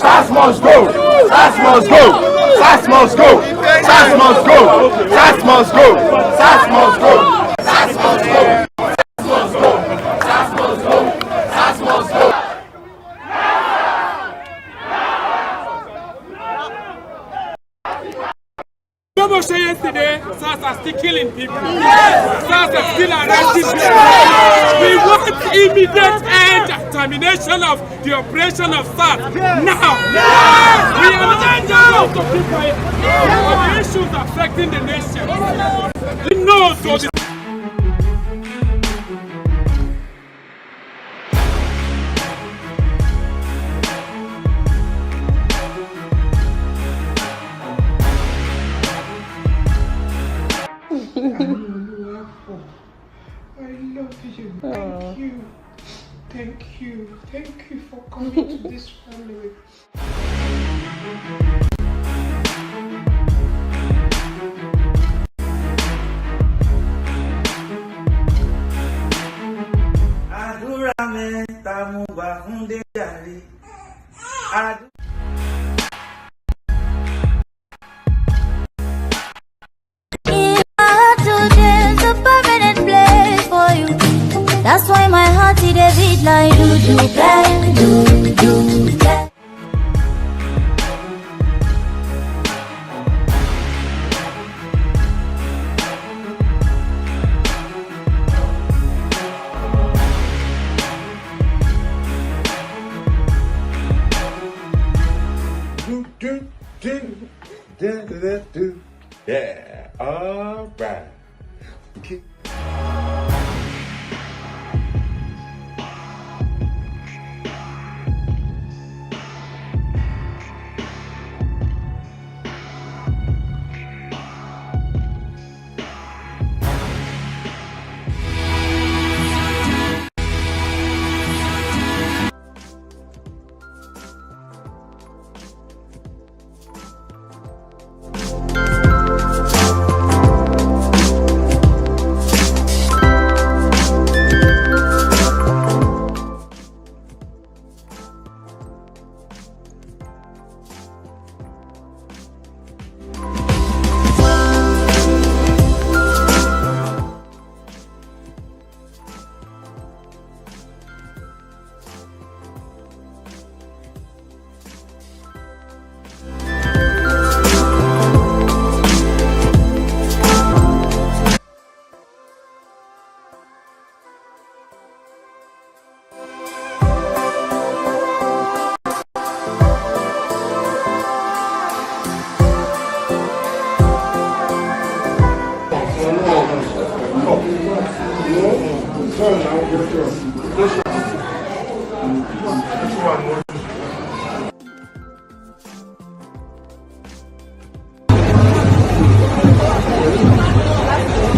must go! That must go! That must go! That must go! That must go! That must go! That must go! That must go! That must go! That must go! That must go! Someone said yesterday, SARS are still killing people. SARS are still arresting people. We want immediate end and termination of the operation of SARS. Now! We are not going to keep quiet on the issues affecting the nation. We know so. I love you. Thank you. Thank you. Thank you for coming to this family. That's why my heart is a beat like do bang, do bang. Yeah, all right. Okay.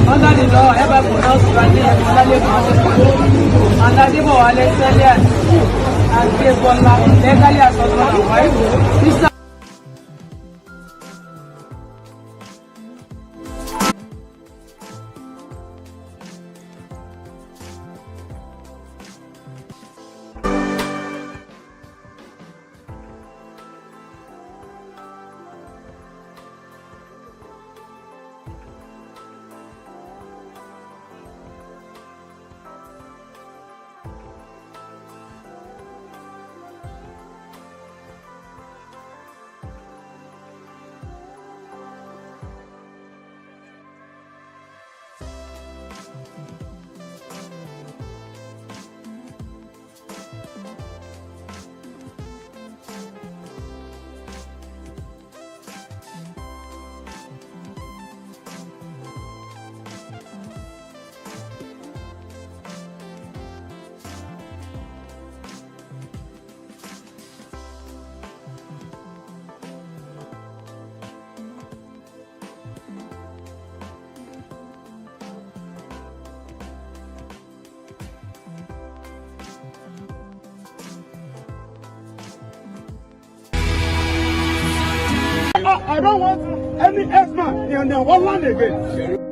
Under the law, ever pronounced Randy and Malale and Adibo Alexander and Kebola legally as husband and wife. I don't want any X-Man in the one land again.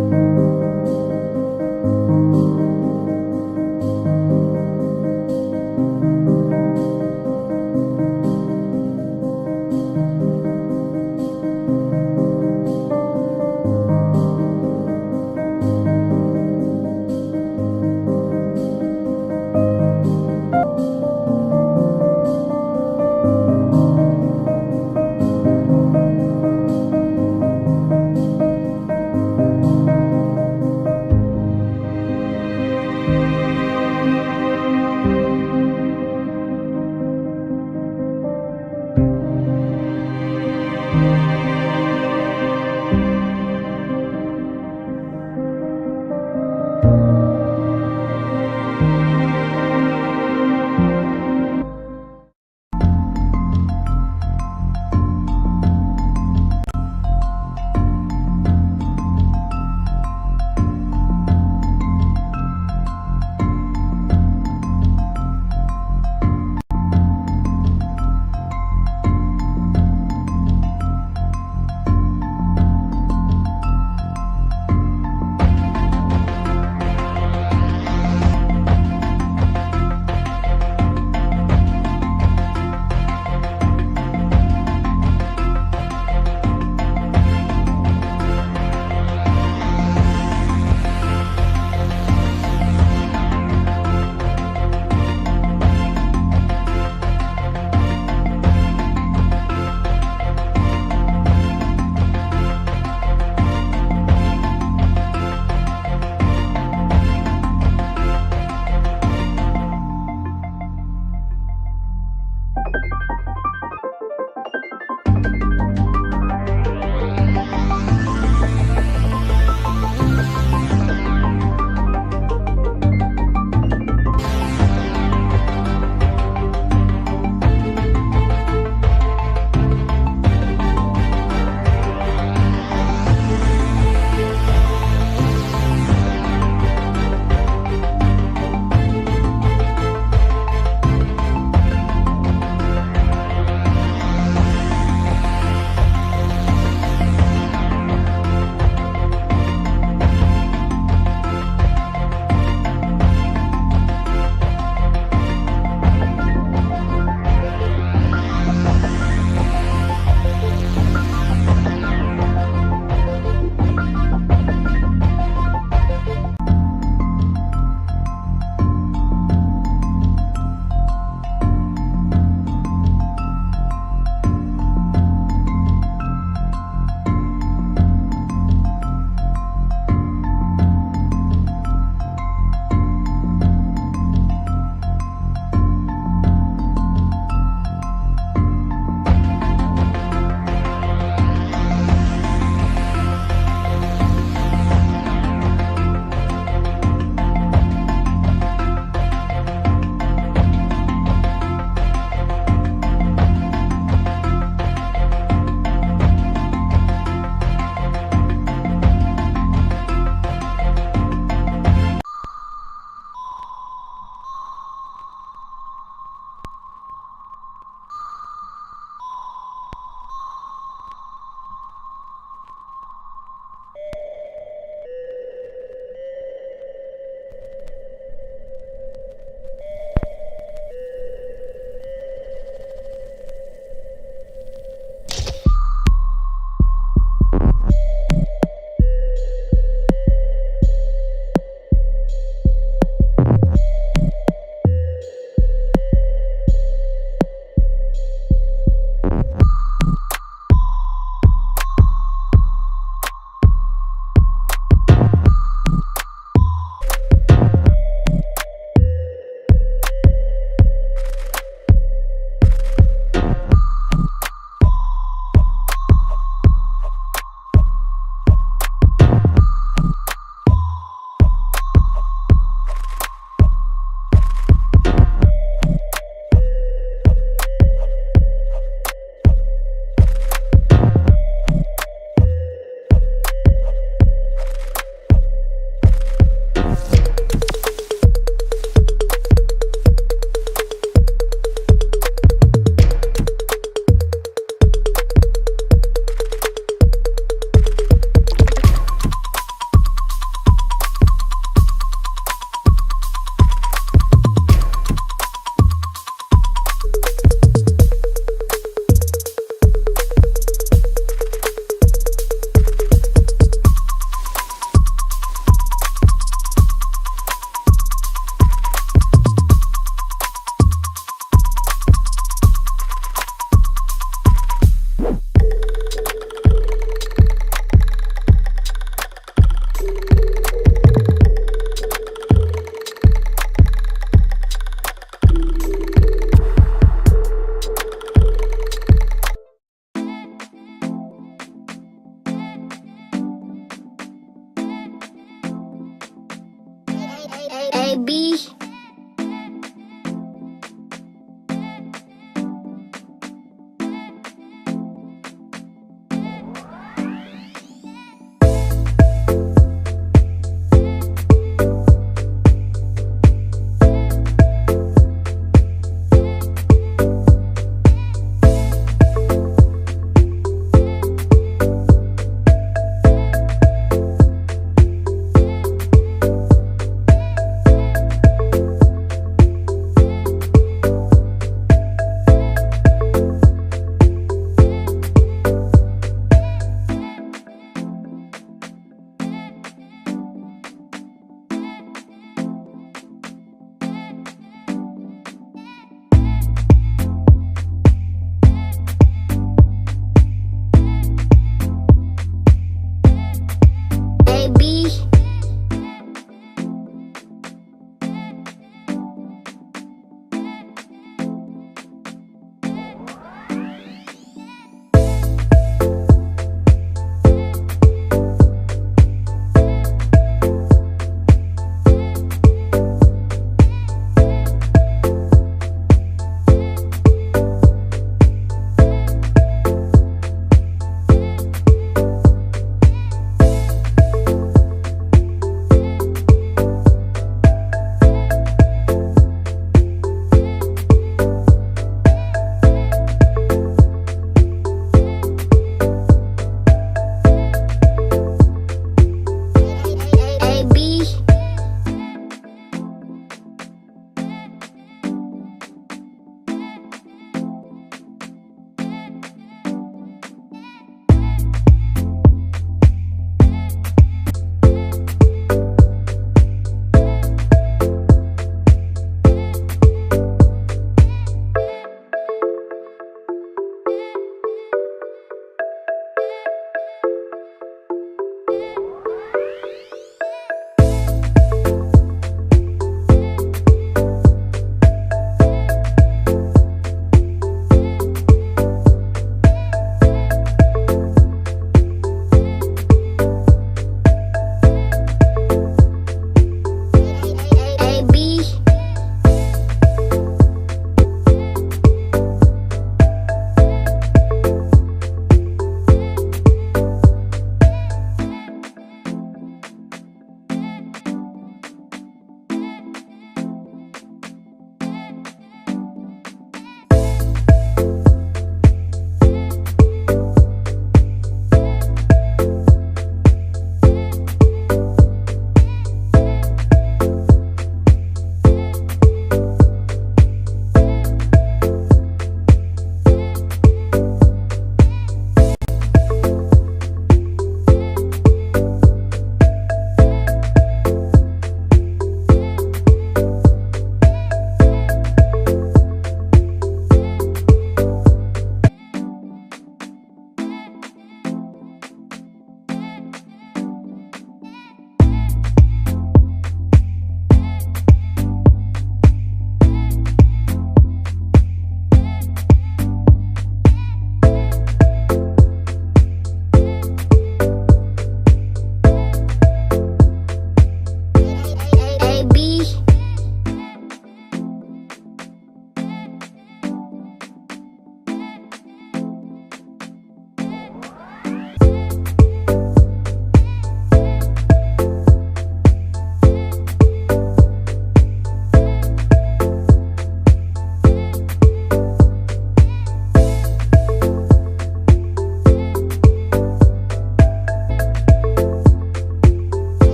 you.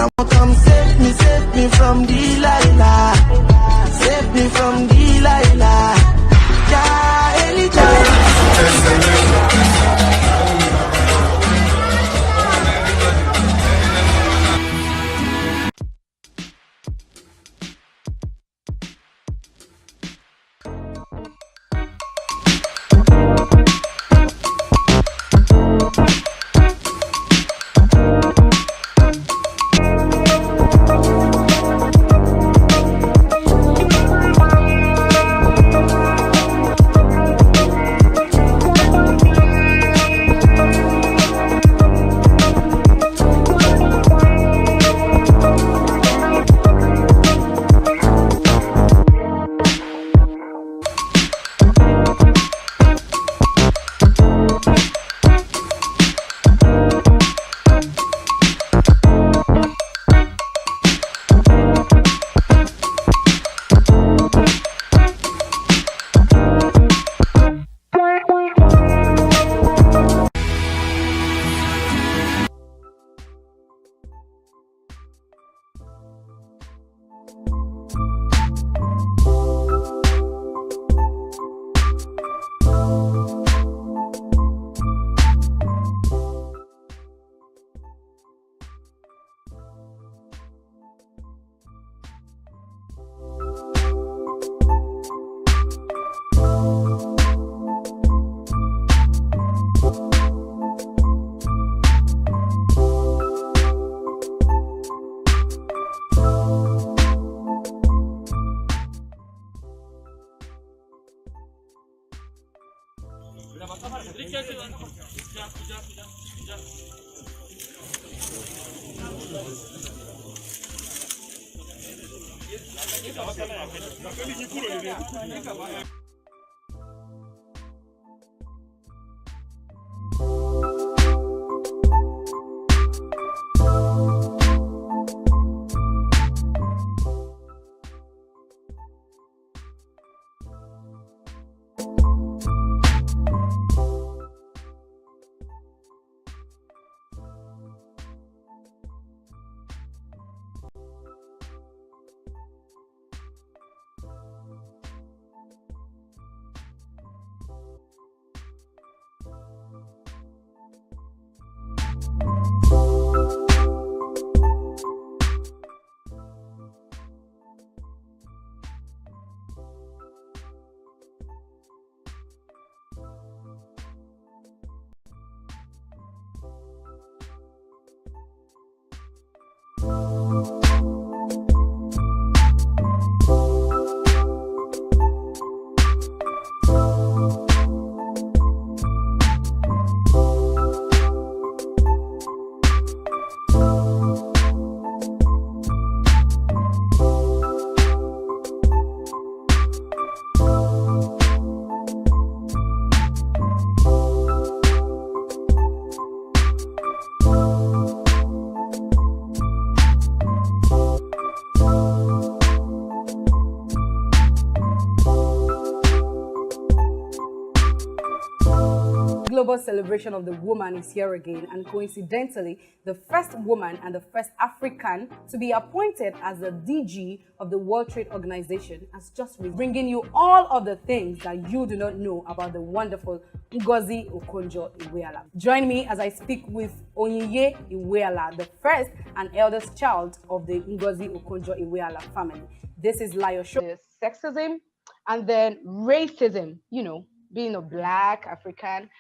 Someone come save me from Delilah. Save me from Delilah. Yeah, Elijah. global celebration of the woman is here again, and coincidentally, the first woman and the first African to be appointed as the DG of the World Trade Organization has just been bringing you all of the things that you do not know about the wonderful Ngozi Okonjo-Iweala. Join me as I speak with Onyinye Iweala, the first and eldest child of the Ngozi Okonjo-Iweala family. This is Layo Show. Sexism and then racism, you know, being a Black African.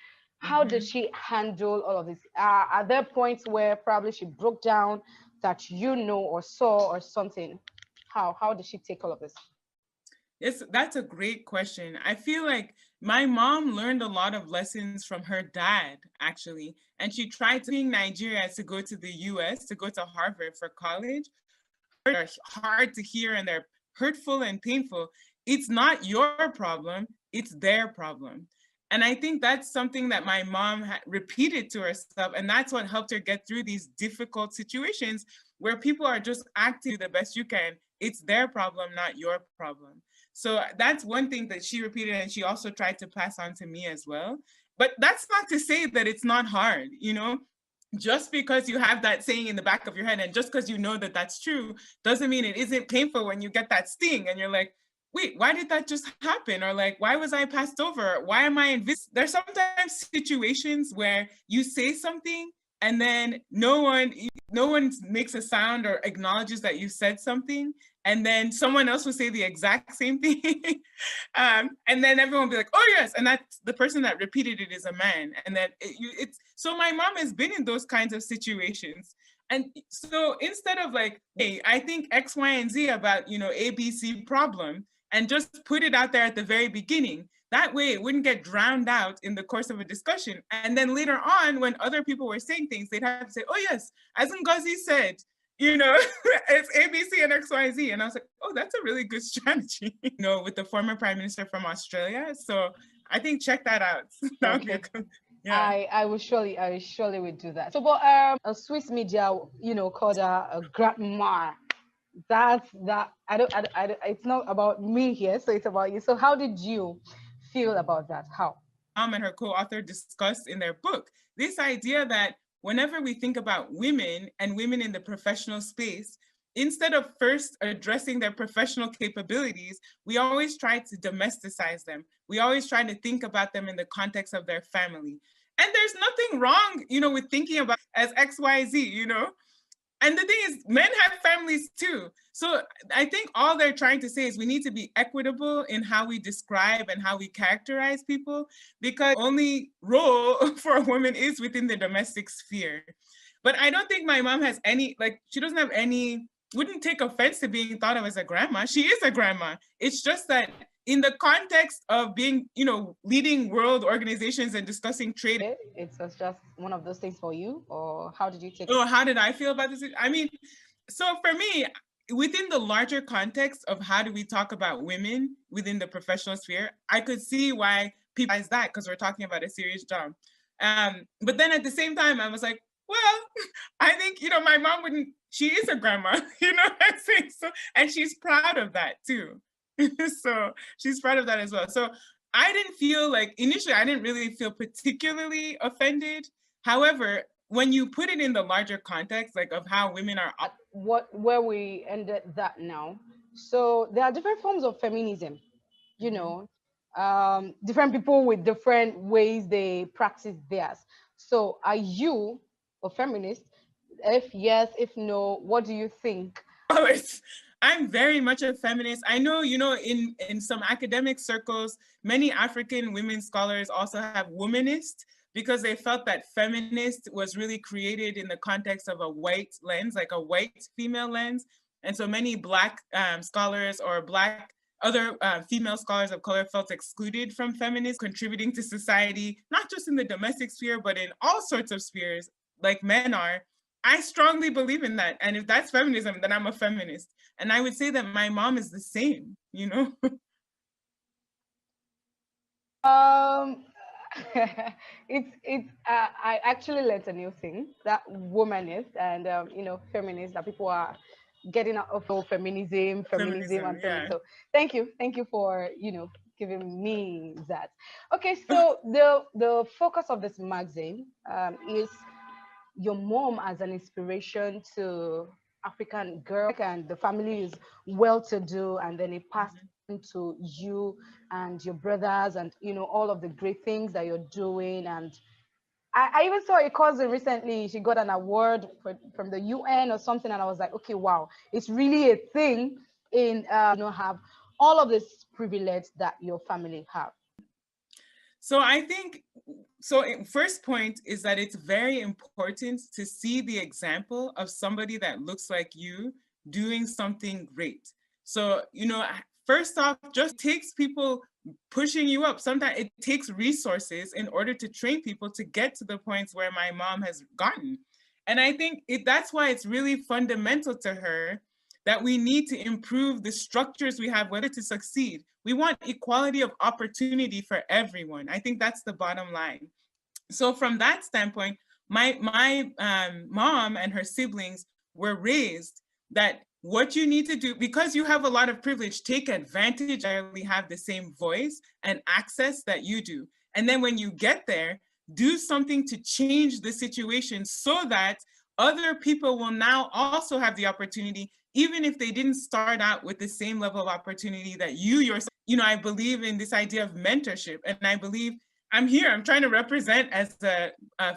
How did she handle all of this? Are there points where probably she broke down that you know or saw or something? How did she take all of this? That's a great question. I feel like my mom learned a lot of lessons from her dad, actually. And she tried to bring Nigeria to go to the US, to go to Harvard for college. They're hard to hear and they're hurtful and painful. It's not your problem, it's their problem. And I think that's something that my mom repeated to herself, and that's what helped her get through these difficult situations where people are just acting the best you can. It's their problem, not your problem. So that's one thing that she repeated, and she also tried to pass on to me as well. But that's not to say that it's not hard, you know? Just because you have that saying in the back of your head and just because you know that that's true, doesn't mean it isn't painful when you get that sting and you're like, wait, why did that just happen? Or like, why was I passed over? Why am I invisible? There's sometimes situations where you say something and then no one makes a sound or acknowledges that you said something. And then someone else will say the exact same thing. And then everyone will be like, oh yes. And that's the person that repeated it is a man. And then so my mom has been in those kinds of situations. And so instead of like, hey, I think X, Y, and Z about, you know, ABC problem, and just put it out there at the very beginning. That way it wouldn't get drowned out in the course of a discussion. And then later on, when other people were saying things, they'd have to say, oh yes, as Ngozi said, you know, it's ABC and XYZ. And I was like, oh, that's a really good strategy, you know, with the former prime minister from Australia. So I think check that out. Okay. Yeah. I surely would do that. So, but a Swiss media, you know, called her a grandma. It's not about me here, so it's about you. So how did you feel about that? How? And her co-author discussed in their book this idea that whenever we think about women and women in the professional space, instead of first addressing their professional capabilities, we always try to domesticize them. We always try to think about them in the context of their family. And there's nothing wrong, you know, with thinking about as XYZ, you know? And the thing is, men have families too. So I think all they're trying to say is we need to be equitable in how we describe and how we characterize people, because only role for a woman is within the domestic sphere. But I don't think my mom has any, like, she doesn't have any, wouldn't take offense to being thought of as a grandma. She is a grandma. It's just that in the context of being, you know, leading world organizations and discussing trade. It's just one of those things for you, or how did you take it? Oh, how did I feel about this? I mean, so for me, within the larger context of how do we talk about women within the professional sphere, I could see why people is that, because we're talking about a serious job. But then at the same time, I was like, well, I think, you know, my mom wouldn't, she is a grandma, you know what I'm saying? So, and she's proud of that too. So she's proud of that as well. So I didn't feel like, initially, I didn't really feel particularly offended. However, when you put it in the larger context, like of how women are... Where we ended that now. So there are different forms of feminism, you know, different people with different ways they practice theirs. So are you a feminist? If yes, if no, what do you think? I'm very much a feminist. I know, you know, in some academic circles, many African women scholars also have womanist, because they felt that feminist was really created in the context of a white lens, like a white female lens. And so many Black scholars or Black other female scholars of color felt excluded from feminism, contributing to society, not just in the domestic sphere, but in all sorts of spheres, like men are. I strongly believe in that. And if that's feminism, then I'm a feminist. And I would say that my mom is the same, you know? I actually learned a new thing, that womanist and you know, feminist, that people are getting out of feminism and feminism. Yeah. So thank you for, you know, giving me that. Okay, so the focus of this magazine is your mom as an inspiration to African girl, and the family is well-to-do, and then it passed to you and your brothers, and all of the great things that you're doing. And I even saw a cousin recently, she got an award from the UN or something, and I was like, okay, wow, it's really a thing in have all of this privilege that your family have. So I think, first point is that it's very important to see the example of somebody that looks like you doing something great. So, first off, just takes people pushing you up. Sometimes it takes resources in order to train people to get to the points where my mom has gotten. And I think that's why it's really fundamental to her that we need to improve the structures we have, whether to succeed. We want equality of opportunity for everyone. I think that's the bottom line. So from that standpoint, my mom and her siblings were raised that what you need to do, because you have a lot of privilege, take advantage. I only have the same voice and access that you do. And then when you get there, do something to change the situation so that other people will now also have the opportunity, even if they didn't start out with the same level of opportunity that you yourself. I believe in this idea of mentorship, and I believe I'm trying to represent as a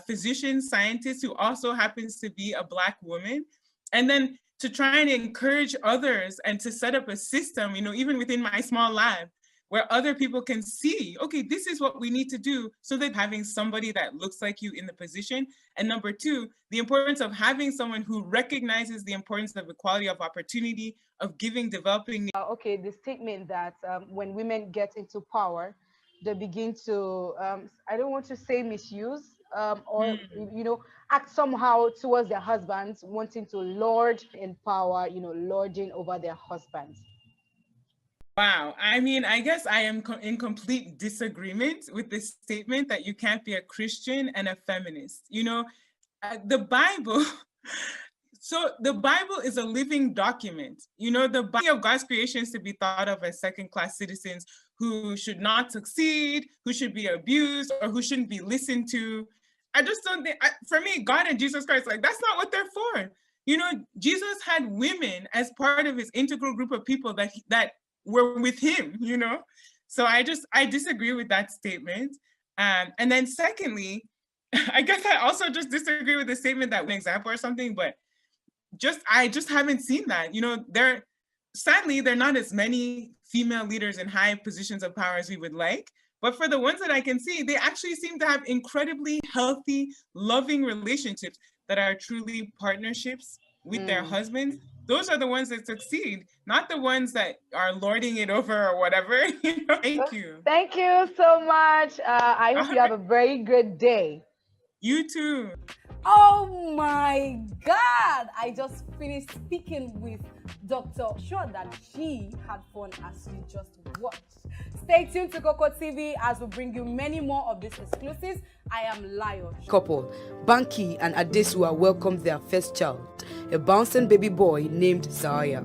physician scientist who also happens to be a Black woman, and then to try and encourage others and to set up a system, even within my small lab, where other people can see, okay, this is what we need to do, so that having somebody that looks like you in the position. And number two, the importance of having someone who recognizes the importance of equality of opportunity, of giving, developing. Okay, the statement that when women get into power, they begin to, I don't want to say misuse, or, act somehow towards their husbands, wanting to lord in power, lording over their husbands. Wow. I mean, I guess I am in complete disagreement with this statement that you can't be a Christian and a feminist. The Bible, so the Bible is a living document. The body of God's creation is to be thought of as second-class citizens who should not succeed, who should be abused, or who shouldn't be listened to. I just don't think, for me, God and Jesus Christ, that's not what they're for. Jesus had women as part of his integral group of people that were with him, So I disagree with that statement. And then secondly, I guess I also just disagree with the statement that an example or something, but I just haven't seen that. Sadly, there are not as many female leaders in high positions of power as we would like. But for the ones that I can see, they actually seem to have incredibly healthy, loving relationships that are truly partnerships with their husbands. Those are the ones that succeed, not the ones that are lording it over or whatever. Thank you. Thank you so much. I hope you have a very good day. You too. Oh my God! I just finished speaking with Dr. Sure that she had fun as you just watched. Stay tuned to KOKO TV as we bring you many more of these exclusives. I am Layo. Couple, Banky and Adesua welcomed their first child, a bouncing baby boy named Zaya.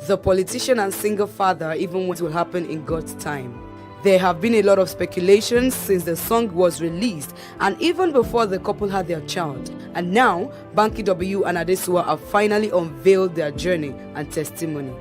The politician and single father even went will happen in God's time. There have been a lot of speculations since the song was released and even before the couple had their child. And now, Banky W and Adesua have finally unveiled their journey and testimony.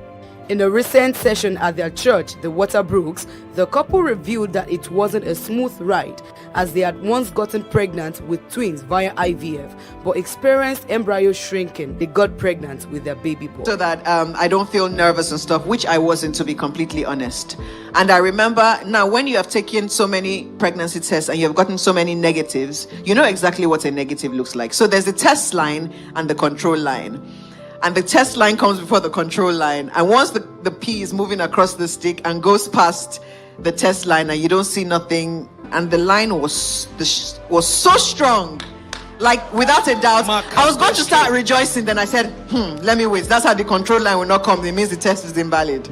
In a recent session at their church, the Waterbrooks, the couple revealed that it wasn't a smooth ride, as they had once gotten pregnant with twins via IVF, but experienced embryo shrinking. They got pregnant with their baby boy. So that I don't feel nervous and stuff, which I wasn't, to be completely honest. And I remember now, when you have taken so many pregnancy tests and you have gotten so many negatives, you know exactly what a negative looks like. So there's the test line and the control line. And the test line comes before the control line. And once the pea is moving across the stick and goes past the test line and you don't see nothing, and the line was so strong, like without a doubt, I was going to start rejoicing. Then I said, let me wait. That's how the control line will not come. It means the test is invalid.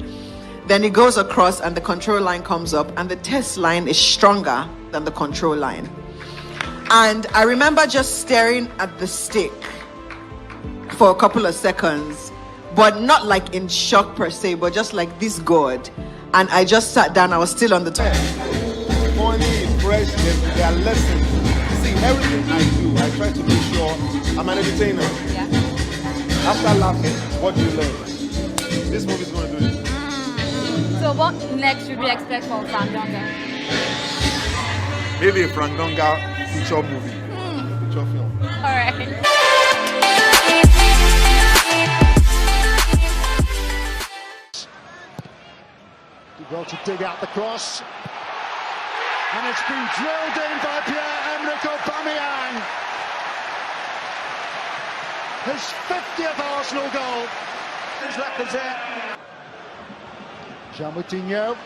Then it goes across and the control line comes up, and the test line is stronger than the control line. And I remember just staring at the stick for a couple of seconds, but not like in shock per se, but just like, this God. and I just sat down. I was still on the top. Funny, fresh, there are lessons. See, everything I do, I try to make sure I'm an entertainer. Yeah. After laughing, what do you learn? This movie's going to do it. So what next should we expect from Frank Donga? Maybe a Frank Donga feature movie. Feature film. All right. Well to dig out the cross, and it's been drilled in by Pierre-Emerick Aubameyang. His 50th Arsenal goal. His Lacazette. Jean Moutinho.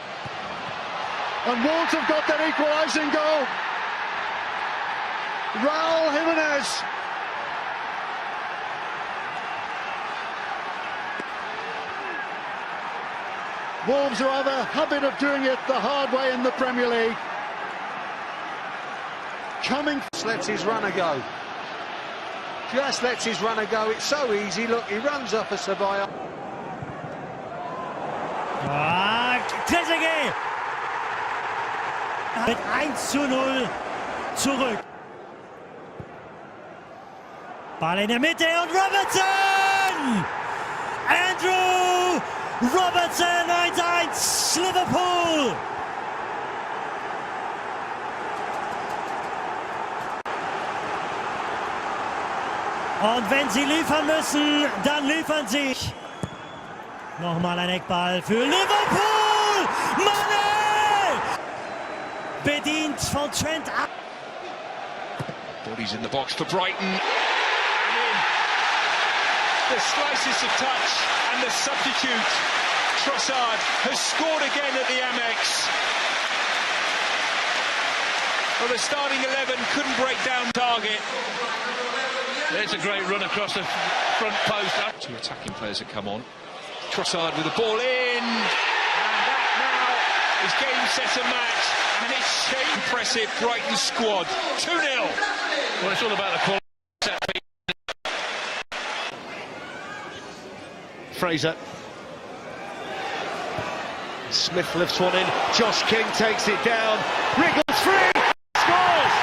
And Wolves have got their equalising goal. Raul Jimenez. Wolves who have a habit of doing it the hard way in the Premier League. Just lets his runner go. Just lets his runner go. It's so easy. Look, he runs up a Sabaya. Trezeguet mit 1:0 zurück. Ball in der Mitte und Robertson! Andrew Robertson 1:1 Liverpool! Und wenn sie liefern müssen, dann liefern sie. Nochmal ein Eckball für Liverpool! Mane! Bedient von Trent. Bodies in the box for Brighton. And in. The slices of touch and the substitute. Trossard has scored again at the Amex. Well, the starting 11 couldn't break down target. There's a great run across the front post. Two attacking players have come on. Trossard with the ball in. And that now is game, set and match. And it's impressive Brighton squad. 2-0. Well, it's all about the quality. Fraser. Smith lifts one in. Josh King takes it down. Wriggles free. Scores.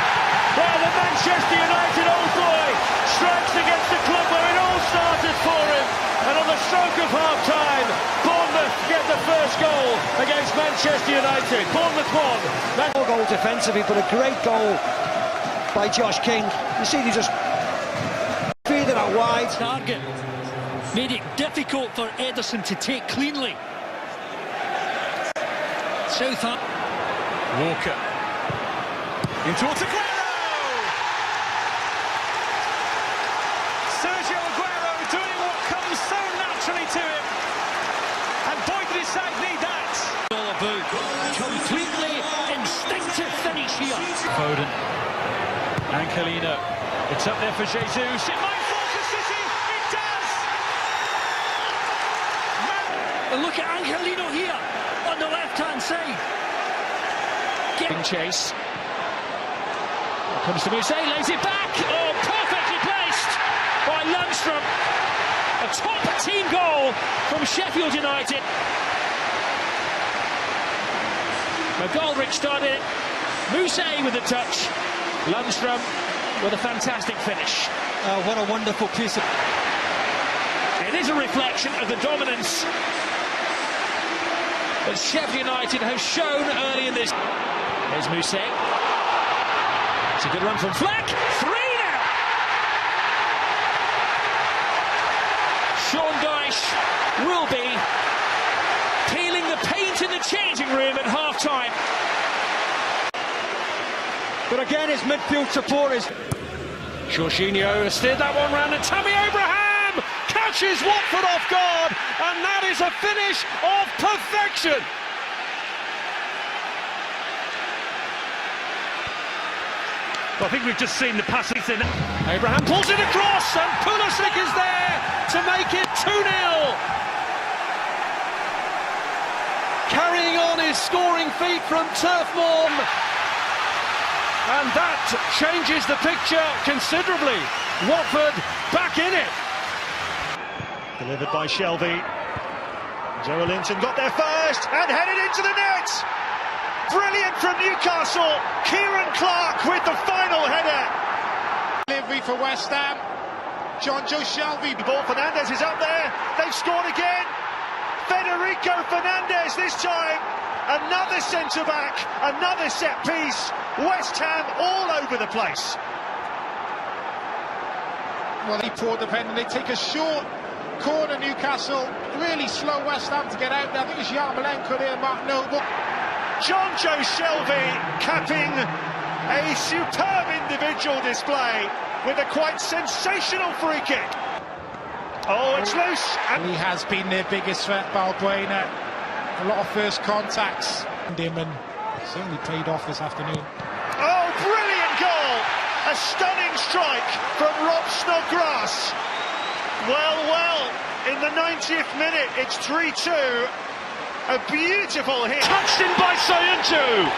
Well, the Manchester United old boy strikes against the club where it all started for him. And on the stroke of half-time, Bournemouth get the first goal against Manchester United. Bournemouth won. That goal defensively, but a great goal by Josh King. You see, he just feed it out wide. Target made it difficult for Ederson to take cleanly. Southampton. Walker. In towards Aguero! Sergio Aguero doing what comes so naturally to him. And boy, did his side need that. All about completely instinctive finish here. Foden. Angelino. It's up there for Jesus. It might fall for City. It does! And look at Angelino here on the left-hand side. Chase. Comes to Mousse, lays it back. Oh, perfectly placed by Lundstrom. A top team goal from Sheffield United. McGoldrick started it. Mousse with the touch. Lundstrom with a fantastic finish. What a wonderful piece of... It is a reflection of the dominance that Sheffield United has shown early in this. There's Mousse. It's a good run from Fleck. 3 now. Sean Dyche will be peeling the paint in the changing room at half-time. But again, his midfield support is... Jorginho steered that one round, and Tammy Abraham catches Watford off guard, and that is a finish of perfection. I think we've just seen the passing in. Abraham pulls it across, and Pulisic is there to make it 2-0. Carrying on his scoring feat from Turf Moor. And that changes the picture considerably. Watford back in it. Delivered by Shelby. Joe Linton got there first. first and headed into the net. Brilliant from Newcastle. Kieran Clark with the final header. Delivery for West Ham. Joe Shelby. Ball Fernandes is up there. They've scored again. Federico Fernandes this time. Another centre-back, another set piece. West Ham all over the place. Well, he poured the pen and they take a short corner, Newcastle. Really slow West Ham to get out there. I think it's Yarmolenko there, Mark Noble. Joe Shelby capping a superb individual display with a quite sensational free kick. Oh, it's loose. And he has been their biggest threat, Balbuena. A lot of first contacts. And certainly paid off this afternoon. Oh, brilliant goal! A stunning strike from Rob Snodgrass. Well, in the 90th minute, it's 3-2. A beautiful hit. Touched in by Soyuncu.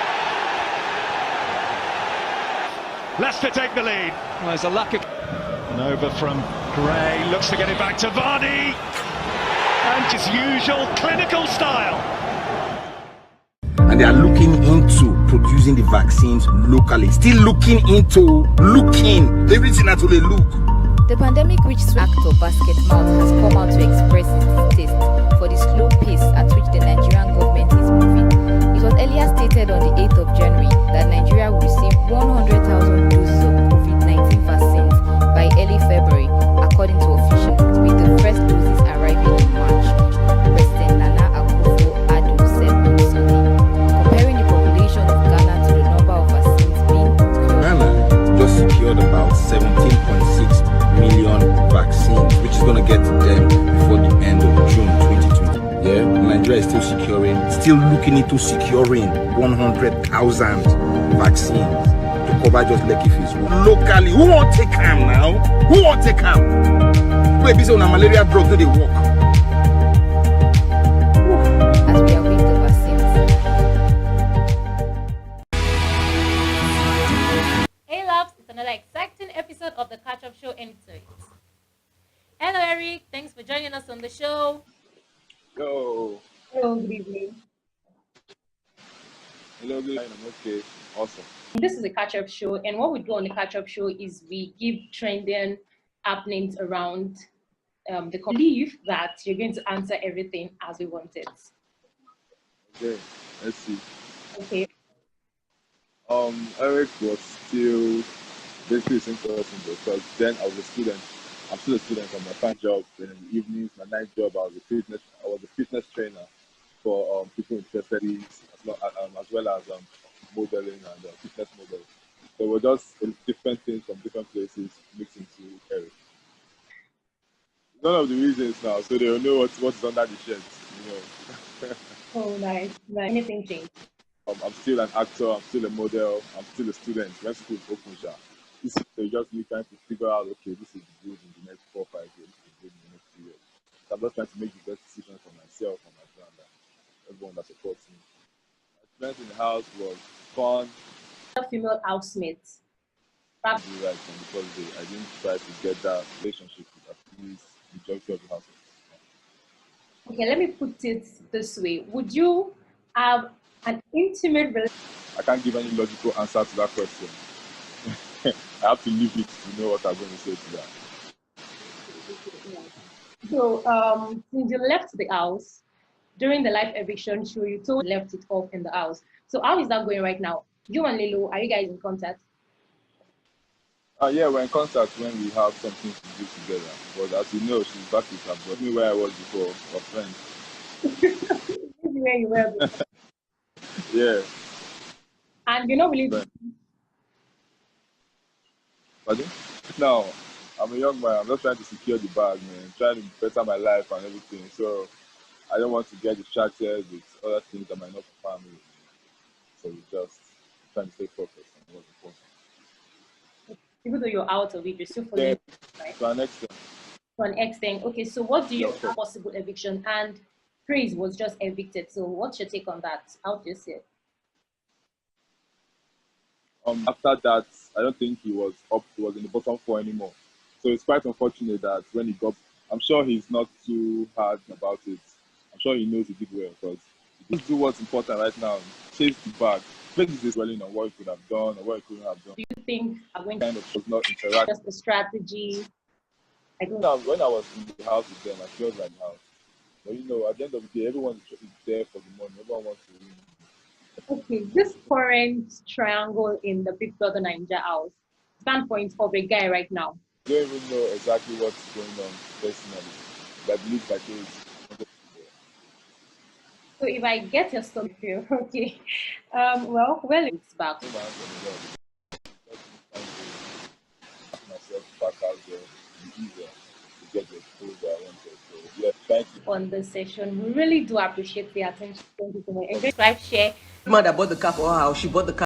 Leicester take the lead. Well, there's a lack of... Over from Gray, looks to get it back to Vardy. And his usual clinical style. And they are looking into producing the vaccines locally. Still looking. Everything has to look. The pandemic which actor Basket Mouth has come out to express its distaste for the slow pace at which the Nigerian government is moving. It was earlier stated on the 8th of January that Nigeria will receive 100,000 doses of COVID-19 vaccines by early February, according to officials, with the first doses arriving in March. President Nana Akufo-Addo said on Sunday, comparing the population of Ghana to the number of vaccines being procured. Ghana just secured about 17.6 million vaccines, which is going to get to them before the end of June 2020. Yeah, Nigeria is still looking into securing 100,000 vaccines to cover just like if it's locally. Who won't take them now? Who won't take them? Wait, this on a malaria drug, do they work? As we await the vaccines. Hey loves, it's another exciting episode of the Catch Up Show into it. Hello Eric, thanks for joining us on the show. Go. Hello, good evening. Hello, good evening. Okay, awesome. This is a catch-up show, and what we do on the catch-up show is we give trending happenings around the belief that you're going to answer everything as we want it. Okay, let's see. Okay. Eric was still basically the same person because then I was a student. I'm still a student on my fine job. In the evenings, my night job, I was a fitness trainer for people interested in as well as modeling and fitness models. So we're just different things from different places mixed into Eric. None of the reasons now, so they'll know what's under the shirt, you know. Oh, nice. Anything changed? I'm still an actor, I'm still a model, I'm still a student. When school is open, so you just need time to figure out, okay, this is good in the next 4 or 5 years, this is good in the next 2 years. So I'm just trying to make the best decision for myself and my friend and everyone that supports me. My experience in the house was fun. Female housemates. Right from the first day, I didn't try to get that relationship with at least the majority of the households. Okay, let me put it this way. Would you have an intimate relationship? I can't give any logical answer to that question. I have to leave it to know what I'm going to say to that. So, since you left the house during the live eviction show, you told you left it off in the house. So, how is that going right now? You and Lilo, are you guys in contact? Yeah, we're in contact when we have something to do together. But as you know, she's back with her, but me where I was before, we're friends. This is where you were before. Yeah. And you're not really. Pardon? No, I'm a young man. I'm just trying to secure the bag, man. Trying to better my life and everything. So I don't want to get distracted with other things that might not be family. So we're just trying to stay focused on what's important. Even though you're out of it, you're still following, right? To an extent. To an extent. Okay, so what do you think possible eviction? And Praise was just evicted. So what's your take on that? How do you see it? After that, I don't think he was in the bottom 4 anymore. So it's quite unfortunate that when he got, I'm sure he's not too hard about it. I'm sure he knows he did well because he Just do what's important right now. Chase the bag. Flex this dwelling on what you could have done or what you couldn't have done. Do you think kind of was not interact? Just a strategy? When I was in the house with them, I felt like the house. But you know, at the end of the day, everyone is there for the money. Everyone wants to win. Okay, this current triangle in the Big Brother Ninja house standpoint of a guy right now. I don't even know exactly what's going on personally. But I believe that is. So if I get your story, okay. Well, it's back. On the session, we really do appreciate the attention. Thank you so much. Subscribe, share. The man that bought the car for her house, she bought the car.